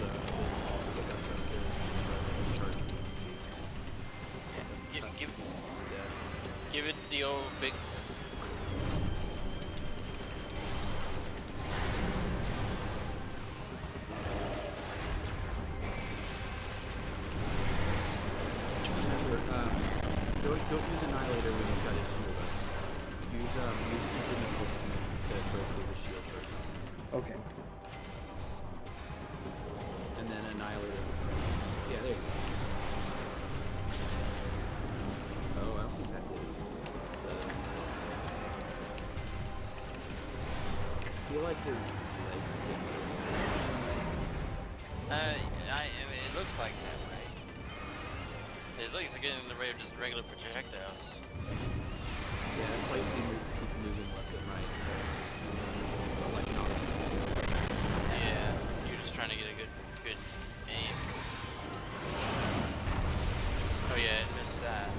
pickups up there. Charge.
Give it the old big.
Don't use Annihilator when he's got his shield up. Use Super Missiles to go through the shield first.
Okay.
And then Annihilator. Yeah, there you go. Oh, I don't think that did it. I feel like his legs get
It looks like that, right? His legs are getting in the way of just regular projectiles.
yeah, placing moves keep moving left and right. But like not.
Yeah, you're just trying to get a good aim. Oh yeah, it missed that.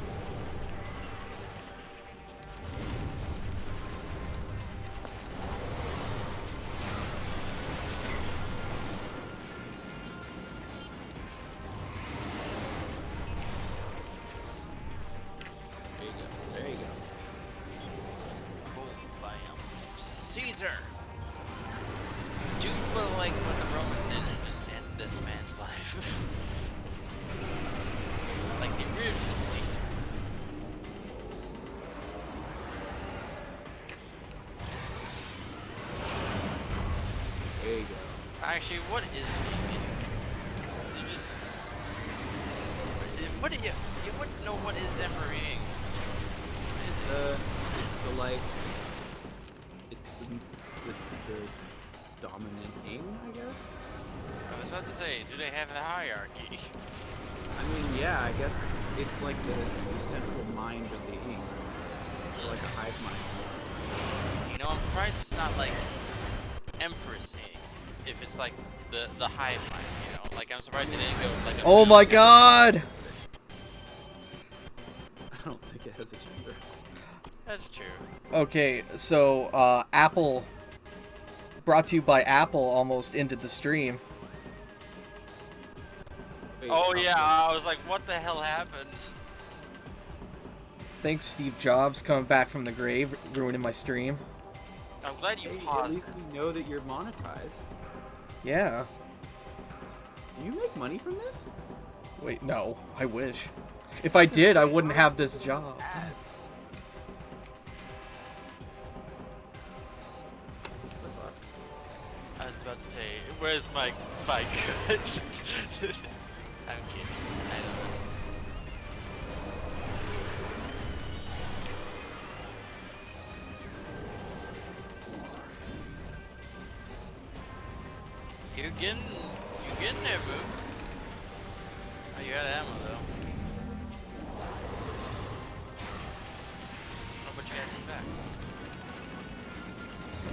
Caesar! Dude will like what the Romans did and just end this man's life. Like the original Caesar.
There you go.
Actually, what is it? Is it just... What do you wouldn't know what is Emperor Ying. What is it?
It's the like, it's the dominant aim, I guess.
I was about to say, do they have a hierarchy?
I mean, yeah, I guess it's like the central mind of the aim, or like a hive mind.
You know, I'm surprised it's not like Empress Ying. If it's like the hive mind, you know, like I'm surprised they didn't go like.
Oh my god!
I don't think it has a gender.
That's true.
Okay, so Apple, brought to you by Apple, almost ended the stream.
Wait,
Oh yeah, I was like, what the hell happened?
Thanks, Steve Jobs, coming back from the grave, ruining my stream.
I'm glad you
Hey, at
paused.
least we know that you're monetized.
Yeah.
Do you make money from this?
Wait, no. I wish. If I did, I wouldn't have this job.
I was about to say, where's my cut? I'm kidding. I don't know. You're getting there, Boots. Oh, you got ammo though. Oh, but you guys in back.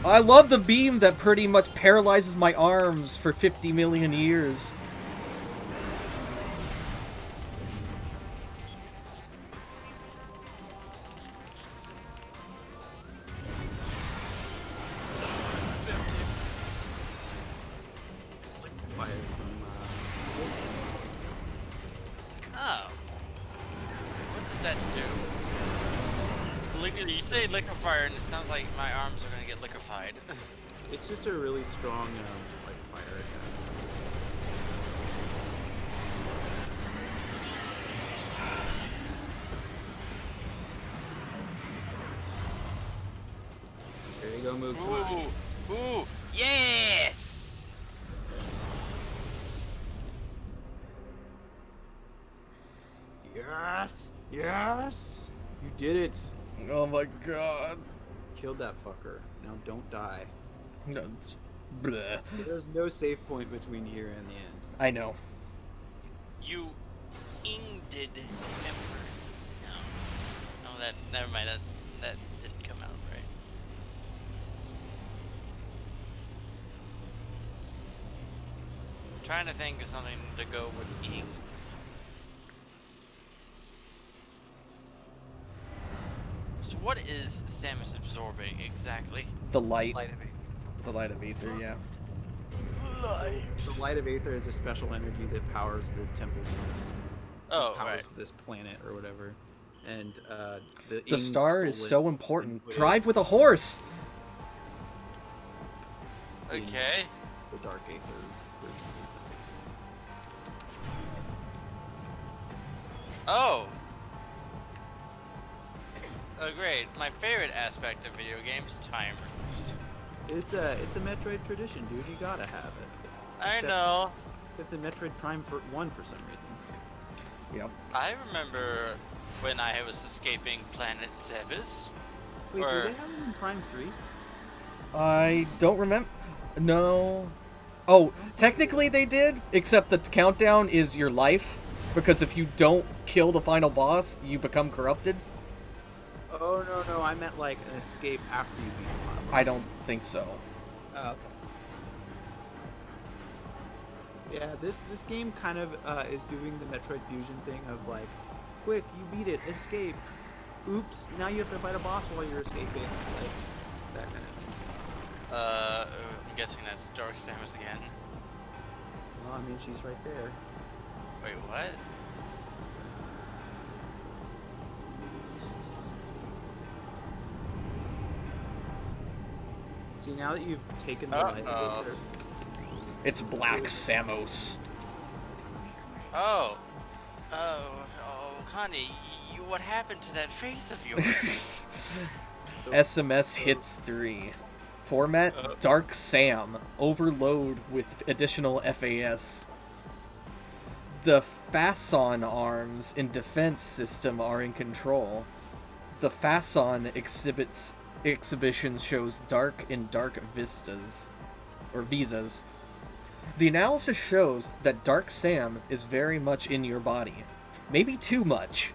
I love the beam that pretty much paralyzes my arms for 50 million years.
Fire from,
Oh. What does that do? You say liquefier and it sounds like my arms are gonna get liquefied.
it's just a really strong, like, fire attack. There you go, move.
Ooh, yes!
Yes! Yes! You did it!
Oh my god.
Killed that fucker. Now don't die.
No, it's... Bleh.
There's no save point between here and the end.
I know.
You did Emperor. No, never mind. That didn't come out right. I'm trying to think of something to go with Ing. So what is Samus absorbing exactly?
The light.
Light of Aether.
The light of Aether, yeah.
Light.
The Light of Aether is a special energy that powers the Temple Stones.
Oh,
powers
right.
this planet or whatever. And
The
Ing
star is
stole
so
it
important.
and put it
Drive with a horse!
in
Okay.
The Dark Aether version.
Oh. Oh, great. My favorite aspect of video games, timers.
It's a Metroid tradition, dude. You gotta have it.
I
Except-
know.
Except in Metroid Prime 1 for some reason.
Yep.
I remember when I was escaping planet Zebes.
Wait,
Or-
do they have it in Prime 3?
I don't remember. No. Oh, technically they did, except the countdown is your life. Because if you don't kill the final boss, you become corrupted.
Oh, no, I meant like an escape after you beat the final boss.
I don't think so.
Oh, okay. Yeah, this game kind of is doing the Metroid Fusion thing of like, quick, you beat it, escape. Oops, now you have to fight a boss while you're escaping. Like, that kind of thing.
I'm guessing that's Dark Samus again.
Well, I mean, she's right there.
Wait, what?
See, now that you've taken the light
Uh-oh.
there,
It's Black Samos.
Oh. Connie, what happened to that face of yours?
SMS hits 3. Format Dark Sam. Overload with additional FAS. The Fason arms in defense system are in control. The Fason exhibition shows dark and dark vistas. Or visas. The analysis shows that Dark Sam is very much in your body. Maybe too much.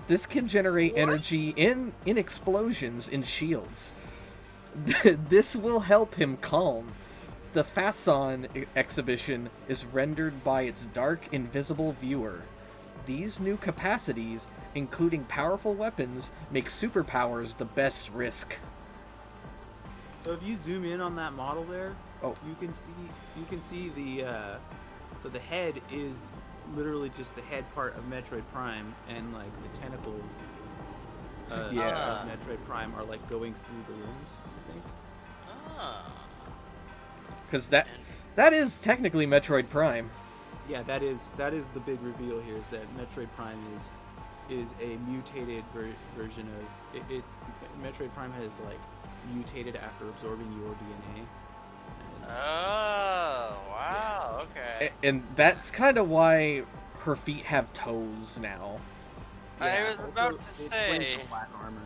This can generate energy in explosions in shields. This will help him calm. The Fason exhibition is rendered by its dark, invisible viewer. These new capacities, including powerful weapons, make superpowers the best risk.
so if you zoom in on that model there,
Oh.
you can see the so the head is literally just the head part of Metroid Prime, and like the tentacles
Yeah.
of Metroid Prime are like going through the limbs, I think.
Ah.
Because that is technically Metroid Prime.
Yeah, that is the big reveal here, is that Metroid Prime is a mutated version of it's Metroid Prime has like mutated after absorbing your DNA.
Oh, wow, okay.
And that's kind of why her feet have toes now.
I was
also,
about to
it explains
say.
the black armor.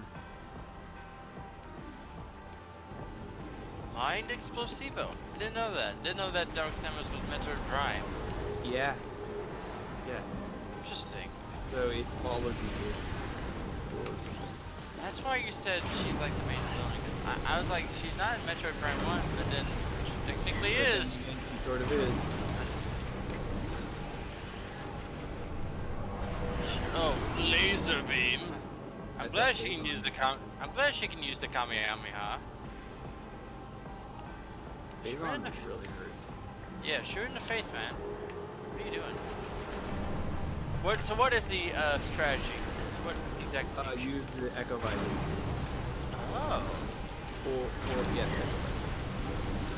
Mind Explosivo. I didn't know that. Didn't know that Dark Samus was Metroid Prime.
Yeah.
Interesting.
So it followed you here.
That's why you said she's like the main villain. 'Cause I was like, she's not in Metroid Prime 1, but then she technically is.
She sort of is.
Oh, laser beam. I'm
That's
glad
a
she can
phase
use the I'm glad she can use the Kamehameha.
Phazon really hurts.
Yeah, shoot her in the face, man. What are you doing? What is the strategy? So what exactly? do you shoot?
Use the Echo Visor.
Oh.
Or yes, Echo Visor.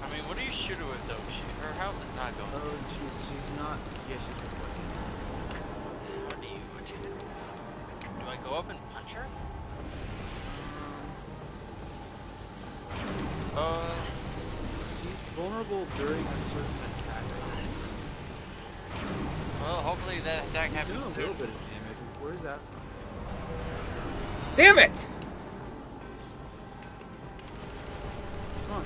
I mean, what do you shoot her with though? Her health is not going.
Oh, she's not. Yeah, she's recording.
What do you attack? Do I go up and punch her?
She's vulnerable during a certain attack.
Well, hopefully that attack
She's doing a
happens
little
soon.
bit of damage. Where's that?
Damn it!
Come on.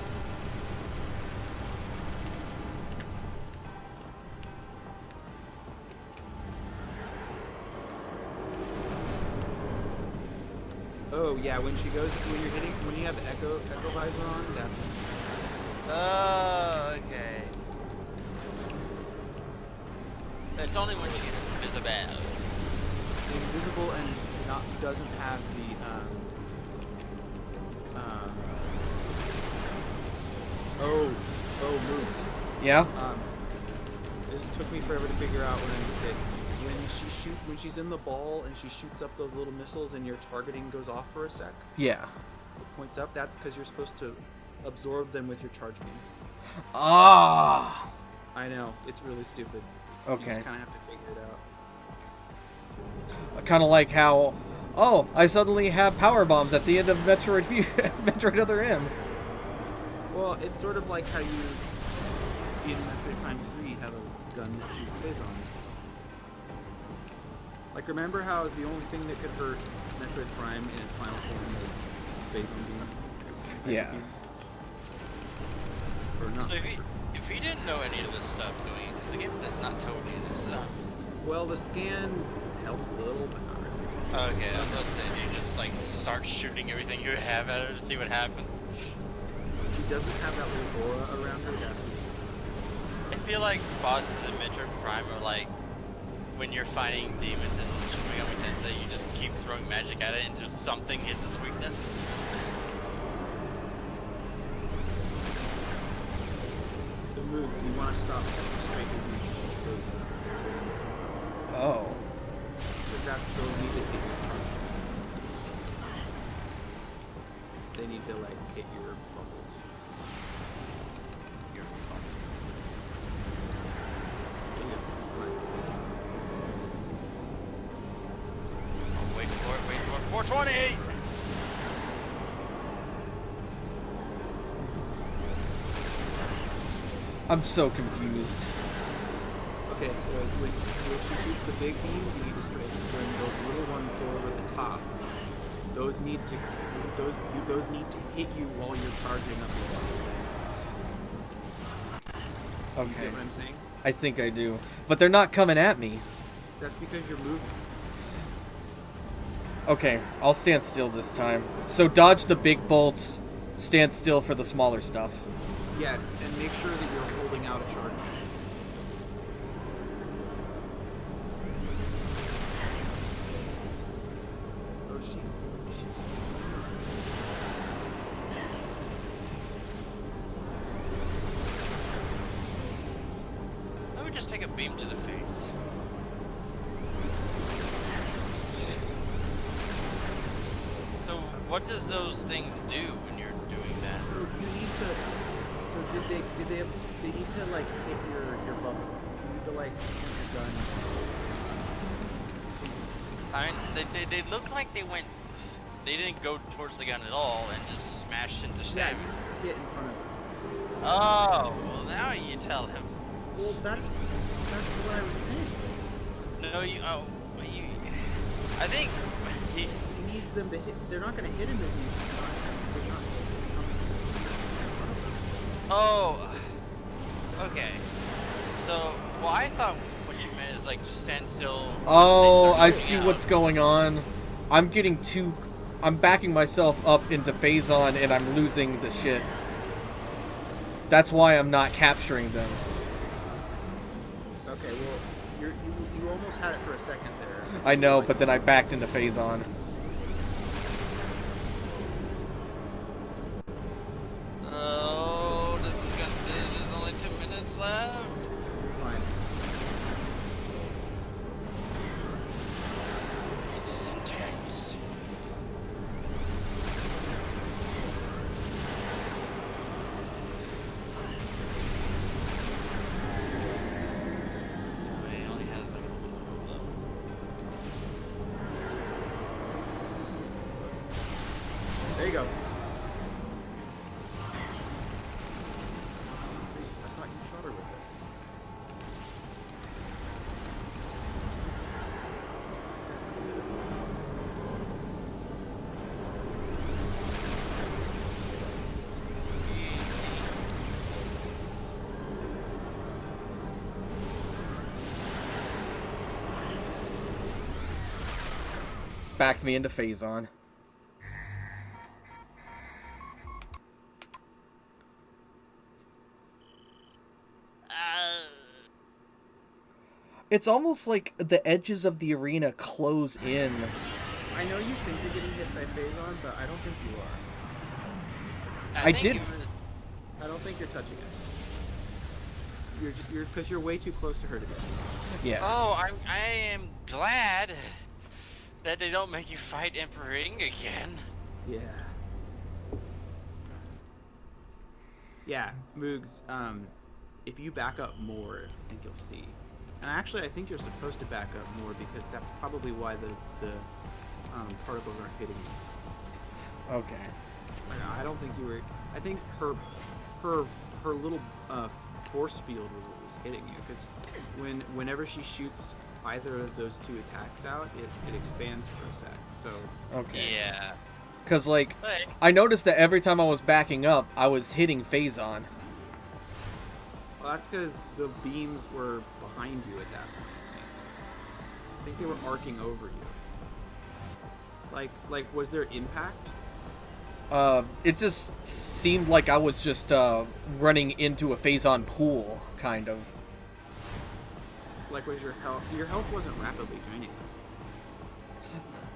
Oh yeah, when you have the Echo Visor on, that's
Oh, okay. It's only when she's invisible.
invisible and doesn't have the moves.
Yeah?
This took me forever to figure out when she's in the ball and she shoots up those little missiles and your targeting goes off for a sec.
Yeah.
It points up. That's because you're supposed to absorb them with your charge beam.
Ah!
I know, it's really stupid. You
Okay.
just kind of have to figure it out.
Kind of like how, oh, I suddenly have power bombs at the end of Metroid Metroid Other M.
Well, it's sort of like how you in Metroid Prime 3 have a gun that shoots Phazon. Like, remember how the only thing that could hurt Metroid Prime in its final form was Phazon beam?
Yeah.
Or not.
So if you didn't know any of this stuff going, because the game does not tell you this stuff.
Well, the scan helps a little, but not really.
Okay, I thought that you just like start shooting everything you have at her to see what happens.
She doesn't have that little aura around her.
I feel like bosses in Metroid Prime are like when you're fighting demons in Shin Megami Tensei, you just keep throwing magic at it until something hits its weakness.
The moves, you want to stop straight when she shoots those. those need to hit your target. They need to like hit your bubbles. Your bubbles.
Oh, wait for it, wait for it. 420!
I'm so confused.
Okay, so when she shoots the big beam, you need to straight. When those little ones go over the top, those need to hit you while you're charging up your bubbles. You
Okay.
get what I'm saying?
I think I do. But they're not coming at me.
That's because you're moving.
Okay, I'll stand still this time. So dodge the big bolts, stand still for the smaller stuff.
Yes, and make sure that you're holding out a charge. Oh, she's.
Let me just take a beam to the face. So, what does those things do when you're doing that?
So you need to. So they need to like hit your bubble. You need to like hit your gun.
I mean, they look like they didn't go towards the gun at all and just smashed into
Yeah,
Sam.
you hit in front of him.
Oh, well now you tell him.
Well, that's what I was saying.
No, I think he,
He needs them to hit. They're not going to hit him if they're not.
oh, okay. So, well I thought what you meant is like just stand still. when
Oh,
they start
I
shooting
see
out.
what's going on. I'm backing myself up into Phazon and I'm losing the shit. That's why I'm not capturing them.
Okay, well, you almost had it for a second there.
I know, but then I backed into Phazon.
Oh, there's only 2 minutes left.
Fine.
This is intense. He only has like
There you go. I thought you shot her with it.
Backed me into Phazon. It's almost like the edges of the arena close in.
I know you think you're getting hit by Phazon, but I don't think you are.
I
think
did-
it was-
I don't think you're touching it. Because you're way too close to her to get.
Yeah.
Oh, I am glad that they don't make you fight Emperor Ing again.
Yeah. Yeah, Moogs, if you back up more, I think you'll see. And actually, I think you're supposed to back up more because that's probably why the particles aren't hitting you.
Okay.
I don't think you were. I think her little force field was what was hitting you because whenever she shoots either of those two attacks out, it expands for a sec. So
Okay.
Yeah.
Because, like,
But
I noticed that every time I was backing up, I was hitting Phazon.
well, that's because the beams were behind you at that point. I think they were arcing over you. Like was there impact?
It just seemed like I was just running into a Phazon pool, kind of.
Like was your health? Your health wasn't rapidly draining.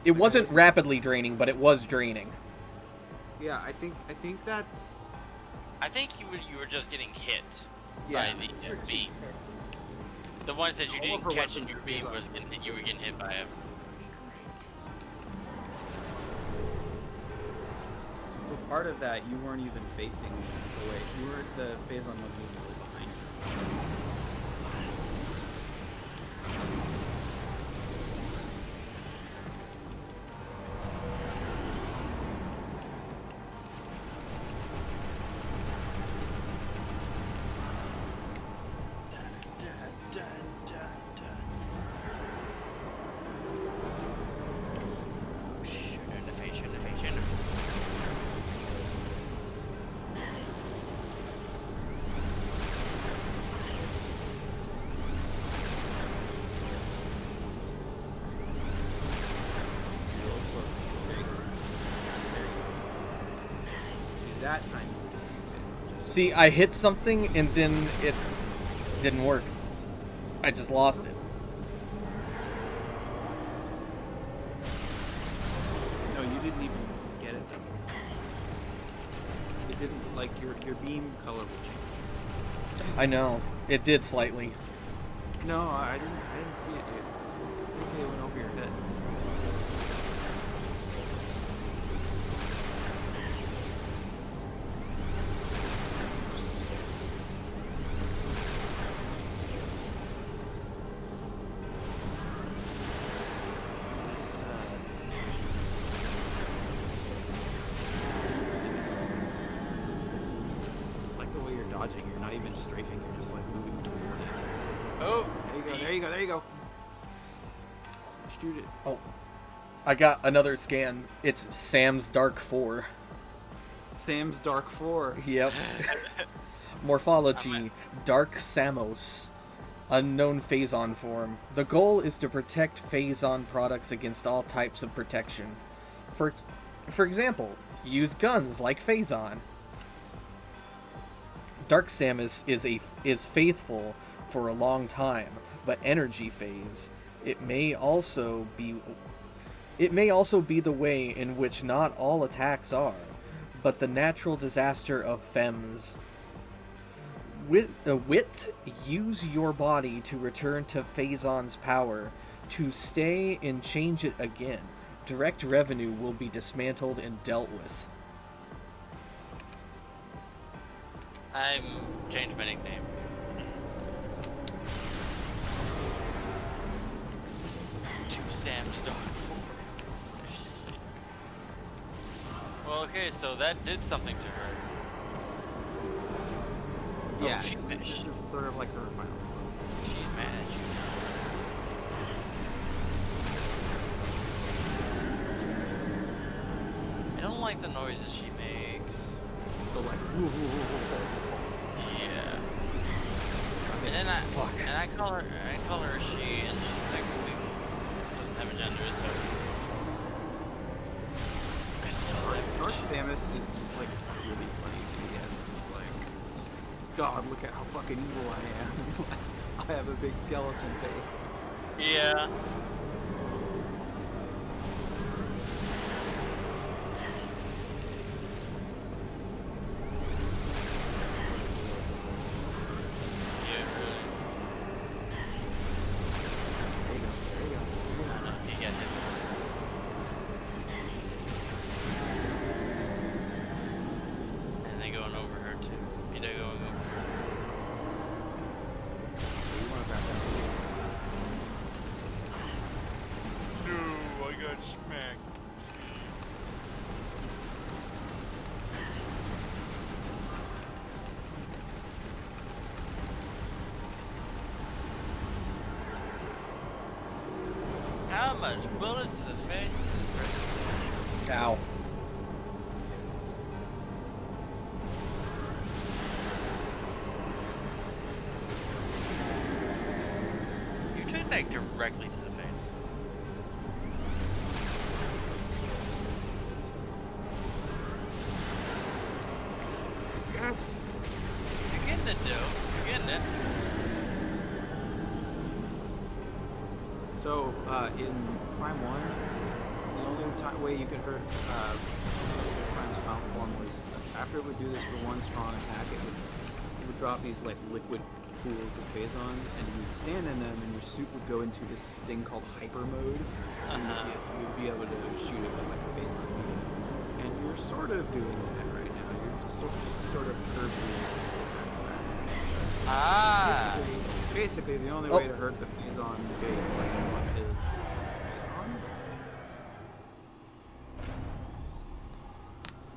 It wasn't rapidly draining, but it was draining.
Yeah, I think that's
I think you were just getting hit
yeah.
by the beam. The ones that you
All of
didn't
her
catch in
weapons
your
are
beam
phason.
you were getting hit by
part of that, you weren't even facing away. You were the Phazon was really behind you. That time.
See, I hit something and then it didn't work. I just lost it.
No, you didn't even get it though. It didn't, like, your beam color will change.
I know. It did slightly.
No, I didn't see it, dude. I think it went over your head. Dodging, you're not even strafing, you're just like moving toward it.
Oh!
There you go. Shoot it.
Oh. I got another scan. It's Sam's Dark 4.
Sam's Dark 4.
Yep. Morphology, Dark Samos. Unknown Phazon form. The goal is to protect Phazon products against all types of protection. For example, use guns like Phazon. Dark Samus is faithful for a long time, but energy phase. It may also be the way in which not all attacks are, but the natural disaster of Fems. Width, use your body to return to Phazon's power. To stay and change it again. Direct revenue will be dismantled and dealt with.
I'm changed my nickname. It's 2 Sam's Dark 4. Well, okay, so that did something to her.
Yeah,
Oh, she finished.
this is sort of like her final form.
She's mad at you. I don't like the noises she makes.
So like,
Yeah. And then I call her she, and she's technically doesn't have a gender, so I still have
Dark Samus is just like really funny to me. It's just like, God, look at how fucking evil I am. I have a big skeleton face.
Yeah. How much bullets to the face is this person taking?
Ow.
You took that directly to the face.
Yes.
You're getting it, dude. You're getting it.
So, in Prime 1, the only way you could hurt Prime's final form was after it would do this for one strong attack, it would drop these like liquid pools of Phazon, and you would stand in them, and your suit would go into this thing called hyper mode, and you'd be able to shoot it with like a Phazon beam. And you're sort of doing that. sort of curved the
Ah!
Basically, the only
Oh.
way to hurt the Phazon base Pokemon is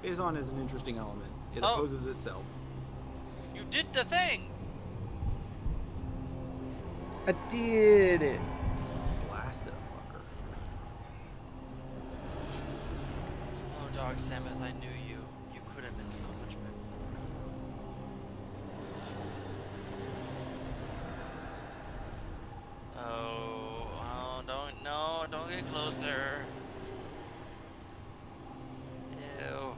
Phazon? Phazon is an interesting element. It
Oh.
opposes itself.
You did the thing!
I did it.
Blast it, fucker.
Oh, Dog Samus, I knew you. You could have been so much better. Don't get closer. Ew.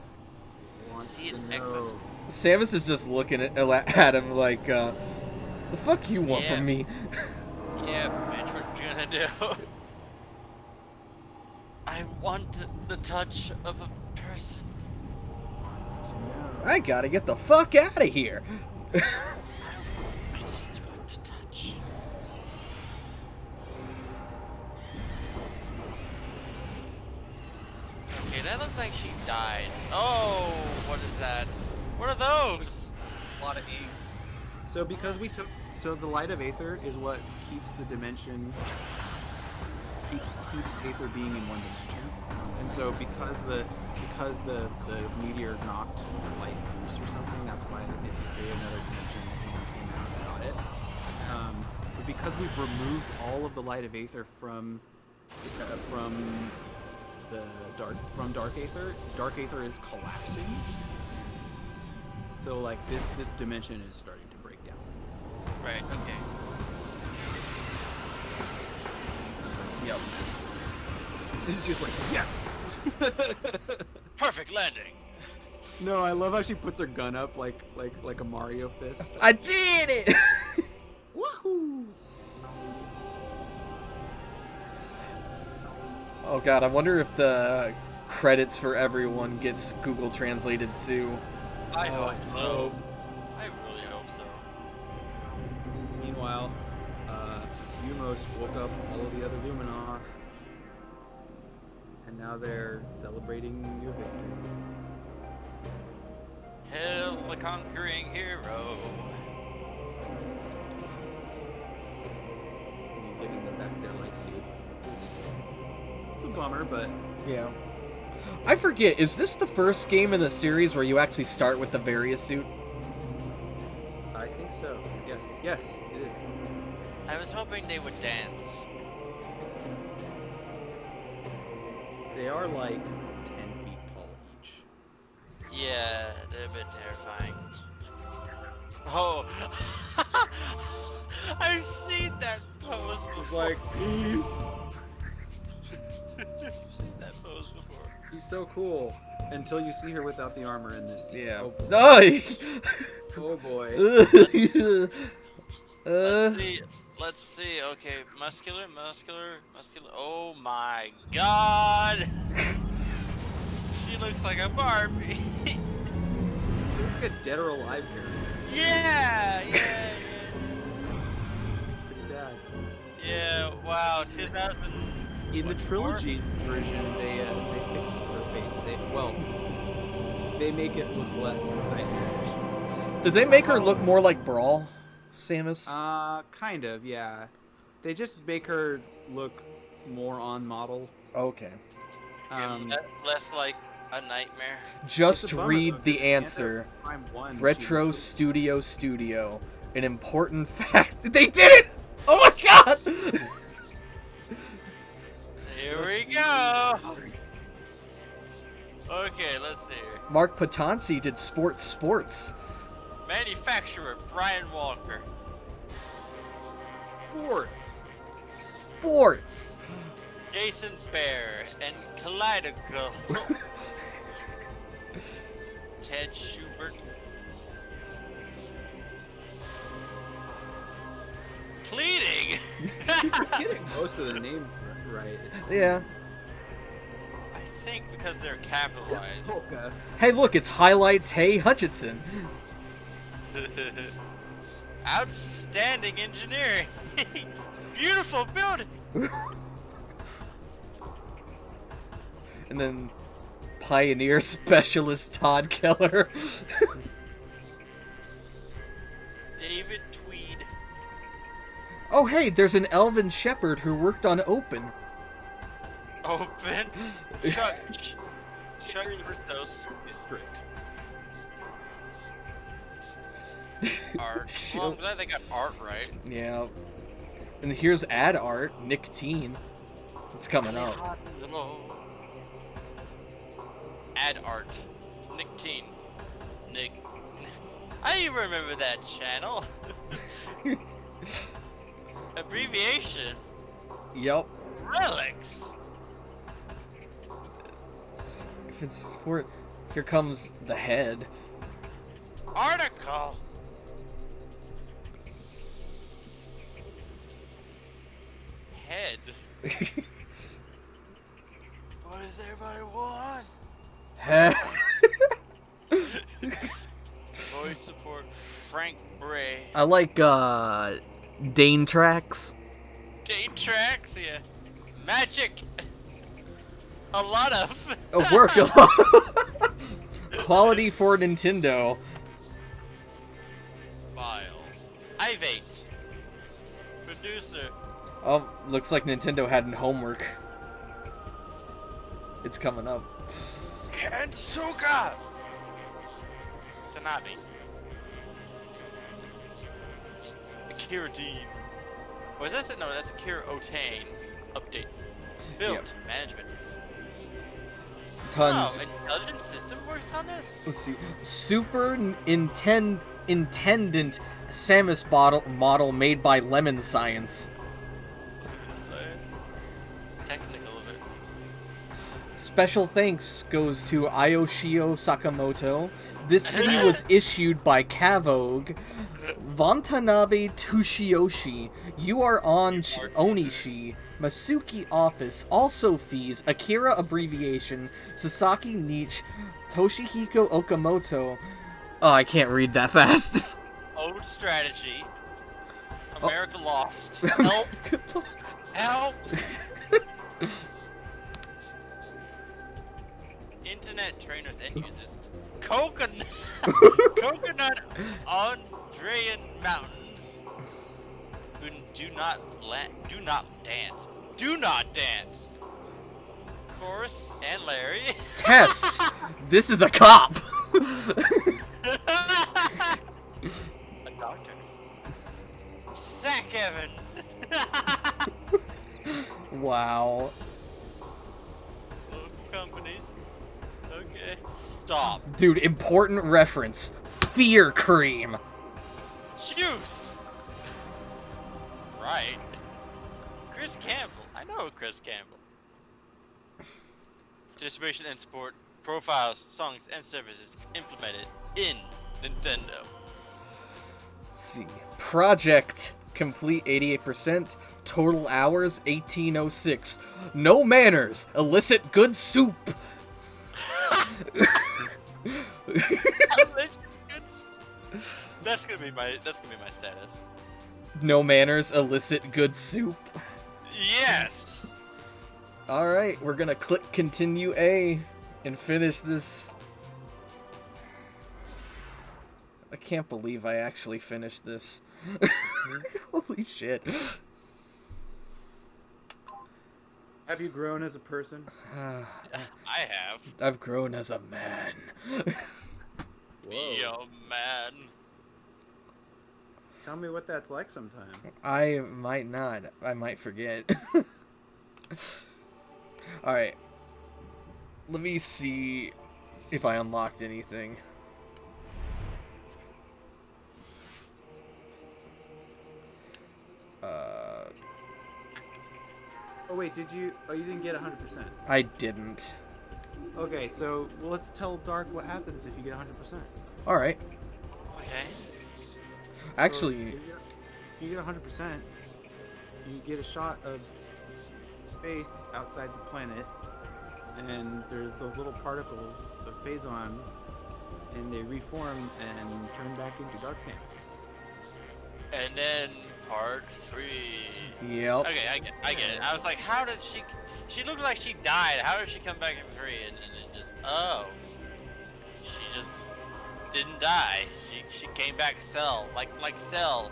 Wants
See,
to
it's
know.
excess.
Samus is just looking at him like, the fuck you want
Yeah.
from me?
Yeah, bitch, what you gonna do? I want the touch of a person.
So now-
I gotta get the fuck out of here.
I just want to touch. Okay, that looked like she died. Oh, what is that? What are those?
A lot of ink. So so the light of Aether is what keeps the dimension keeps Aether being in one dimension. And so because the meteor knocked the light loose or something, that's why it created another dimension that came out and got it. But because we've removed all of the light of Aether from Dark Aether is collapsing. So like this dimension is starting to break down.
Right, okay.
Yep.
It's just like yes.
Perfect landing.
No, I love how she puts her gun up like a Mario fist.
I did it.
Woohoo!
Oh god, I wonder if the credits for everyone gets Google translated too.
I hope so.
So,
I really hope so.
meanwhile, Umos woke up all of the other Lumina, and now they're celebrating your victory.
Hail the conquering hero.
And you're giving them back their light suit. It's a bummer, but
Yeah. I forget, is this the first game in the series where you actually start with the Various suit?
I think so. Yes, it is.
I was hoping they would dance.
They are like 10 feet tall each.
Yeah, they're a bit terrifying. Oh, I've seen that pose
It's
before.
like, peace.
I've seen that pose before.
She's so cool. Until you see her without the armor in this.
Yeah.
Oh, boy.
Oh!
Oh boy.
Let's see. Okay, muscular. Oh my god! She looks like a Barbie.
She looks like a dead or alive character.
Yeah.
Pretty bad.
Yeah. Wow. 2000.
In the trilogy version, they fixed her face. They make it look less nightmarish.
Did they make her look more like Brawl, Samus?
Kind of, yeah. They just make her look more on model.
Okay.
Less like a nightmare.
Just
It's a bummer,
read
though,
the
'cause
answer.
Prime 1, she
Retro
looks-
Studio. An important fact. They did it! Oh my god!
Here we go. Okay, let's see here.
Mark Patanzi did Sports.
Manufacturer Brian Walker.
Sports.
Jason Bear and Kaleidogle. Ted Schubert. Pleading.
You're getting most of the name right. It's-
Yeah.
I think because they're capitalized.
Polka.
Hey, look, it's highlights. Hey, Hutchinson.
Outstanding engineering. Beautiful building.
And then Pioneer Specialist Todd Keller.
David Tweed.
Oh, hey, there's an elven shepherd who worked on Open.
Open. Chuck Rithos.
District.
Art. Well, I'm glad they got art right.
Yeah. And here's ad art, Nick Teen. It's coming up.
Ad art. Nick Teen. Nick. I remember that channel. Abbreviation.
Yep.
Relics.
If it's sport, here comes the head.
Article. Head. What does everybody want?
Head.
Voice support Frank Bray.
I like Dane Tracks.
Dane Tracks, yeah. Magic. A lot of.
Work a lot. Quality for Nintendo.
Files. Ivate. Producer.
Oh, looks like Nintendo had homework. It's coming up.
Kensuka. Tanabe. Akira Dean. Was that it? No, that's Akira Otane. Update. Build.
Yep.
Management.
Tons.
Oh, Intelligent System works on this?
Let's see. Intendant Samus model made by Lemon Science.
Technical of it.
Special thanks goes to Ayoshio Sakamoto. This city was issued by Kavogue. Watanabe Tsuchiyoshi. You are on Onishi. Masuki Office. Also fees. Akira Abbreviation. Sasaki Niche. Toshihiko Okamoto. Oh, I can't read that fast.
Old Strategy. America Lost. Help. Help. Internet trainers and users. Coconut Andrean Mountains. Do not dance. Do not dance. Chorus and Larry.
Test. This is a cop.
A doctor. Zach Evans.
Wow.
Local companies. Okay. Stop.
Dude, important reference. Fear cream.
Juice. Right. Chris Campbell. I know Chris Campbell. Distribution and support. Profiles, songs, and services implemented in Nintendo.
Let's see. Project complete 88%. Total hours 1806. No manners. Elicit good soup.
That's gonna be my status.
No manners. Elicit good soup.
Yes.
All right, we're gonna click continue A and finish this. I can't believe I actually finished this. Holy shit.
Have you grown as a person?
I have.
I've grown as a man.
Yo, man.
Tell me what that's like sometime.
I might not. I might forget. Alright. Let me see if I unlocked anything.
Oh wait, did you? Oh, you didn't get 100%.
I didn't.
Okay, so well, let's tell Dark what happens if you get 100%.
Alright.
Okay.
Actually,
So if you get 100%, you get a shot of space outside the planet, and there's those little particles of Phazon, and they reform and turn back into Dark Samus.
And then Part 3.
Yep.
Okay, I get it. I was like, how did she? She looked like she died. How did she come back in 3? And it just, oh, she just didn't die. She came back Cell, like Cell.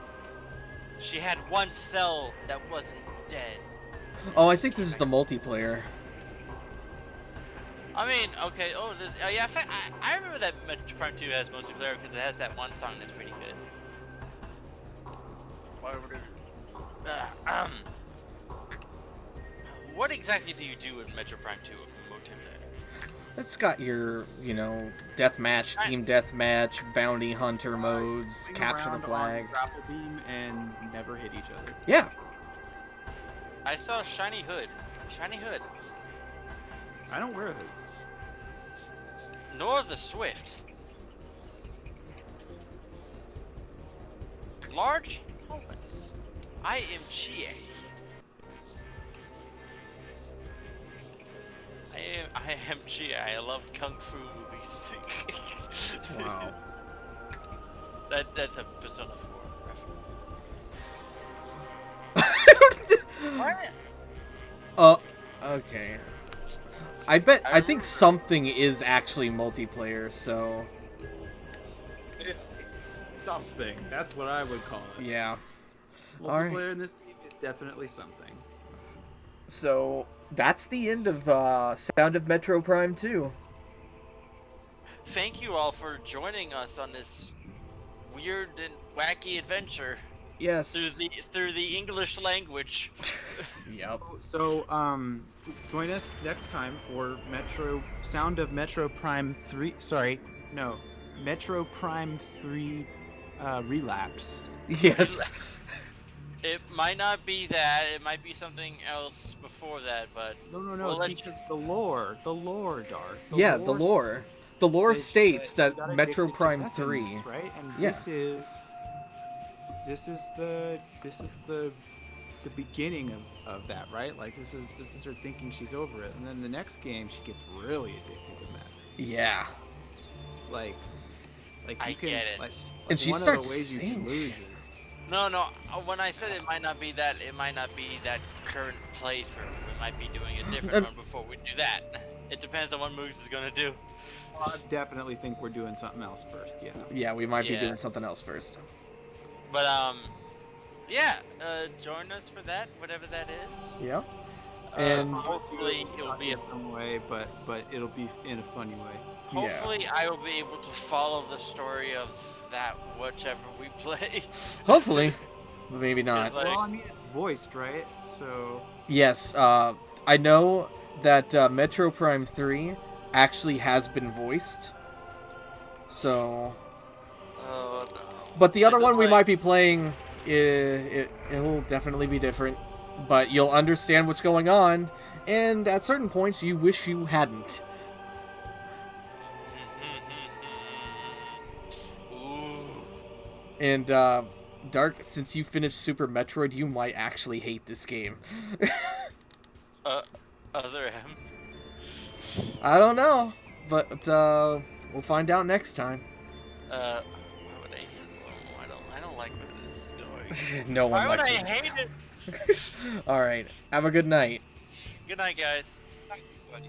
She had one cell that wasn't dead.
Oh, I think this is the multiplayer.
I mean, okay. Oh, yeah. In fact, I remember that Metro Prime 2 has multiplayer because it has that one song that's pretty good. What exactly do you do in Metro Prime 2 multiplayer?
It's got your, deathmatch, team deathmatch, bounty hunter modes,
Swing
capture the
around
flag.
on grapple beam and never hit each other.
Yeah.
I saw Shiny Hood. Shiny Hood.
I don't wear a hood.
Nor the Swift. Large helmets. I am Chie. I am Chie. I love kung fu movies.
Wow.
That's a Persona 4 reference. What?
Okay. I think something is actually multiplayer, so
It's something. That's what I would call it.
yeah.
Multiplayer
Alright.
in this game is definitely something.
So that's the end of Sound of Metro Prime 2.
Thank you all for joining us on this weird and wacky adventure
Yes.
through the English language.
Yep.
So, join us next time for Sound of Metro Prime 3. Sorry, no, Metro Prime 3 Relapse.
Yes.
It might not be that. It might be something else before that, but
No,
Well, let's-
because the lore, Dark.
Yeah, the lore. The lore
is
states
you
that
got
Metro
addicted to
Prime
weapons,
3.
right? And
Yeah.
this is the beginning of that, right? Like this is her thinking she's over it, and then the next game she gets really addicted to meth.
Yeah.
Like
I
you can
get it.
like
And she
one
starts
of the ways you
saying
can lose
shit.
is
no. When I said it might not be that, it might not be that current playthrough. We might be doing a different
And-
one before we do that. It depends on what Moogs is gonna do.
I definitely think we're doing something else first. Yeah.
Yeah, we might be
Yeah.
doing something else first.
But yeah. Join us for that, whatever that is.
Yeah. And-
hopefully it'll be
in some way, but it'll be in a funny way.
hopefully I will be able to follow the story of that whichever we play.
Hopefully. Maybe not.
Like-
Well, I mean it's voiced, right? So
Yes, I know that Metro Prime 3 actually has been voiced. So,
Oh no.
but the other
Is it
one we
like-
might be playing, it'll definitely be different. But you'll understand what's going on, and at certain points you wish you hadn't.
Ooh.
And Dark, since you finished Super Metroid, you might actually hate this game.
Other M.
I don't know, but we'll find out next time.
Why would I? Oh, I don't like where this is going.
No one
Why would
likes
I
it.
hate it?
All right, have a good night.
Good night, guys.
thank you, buddy.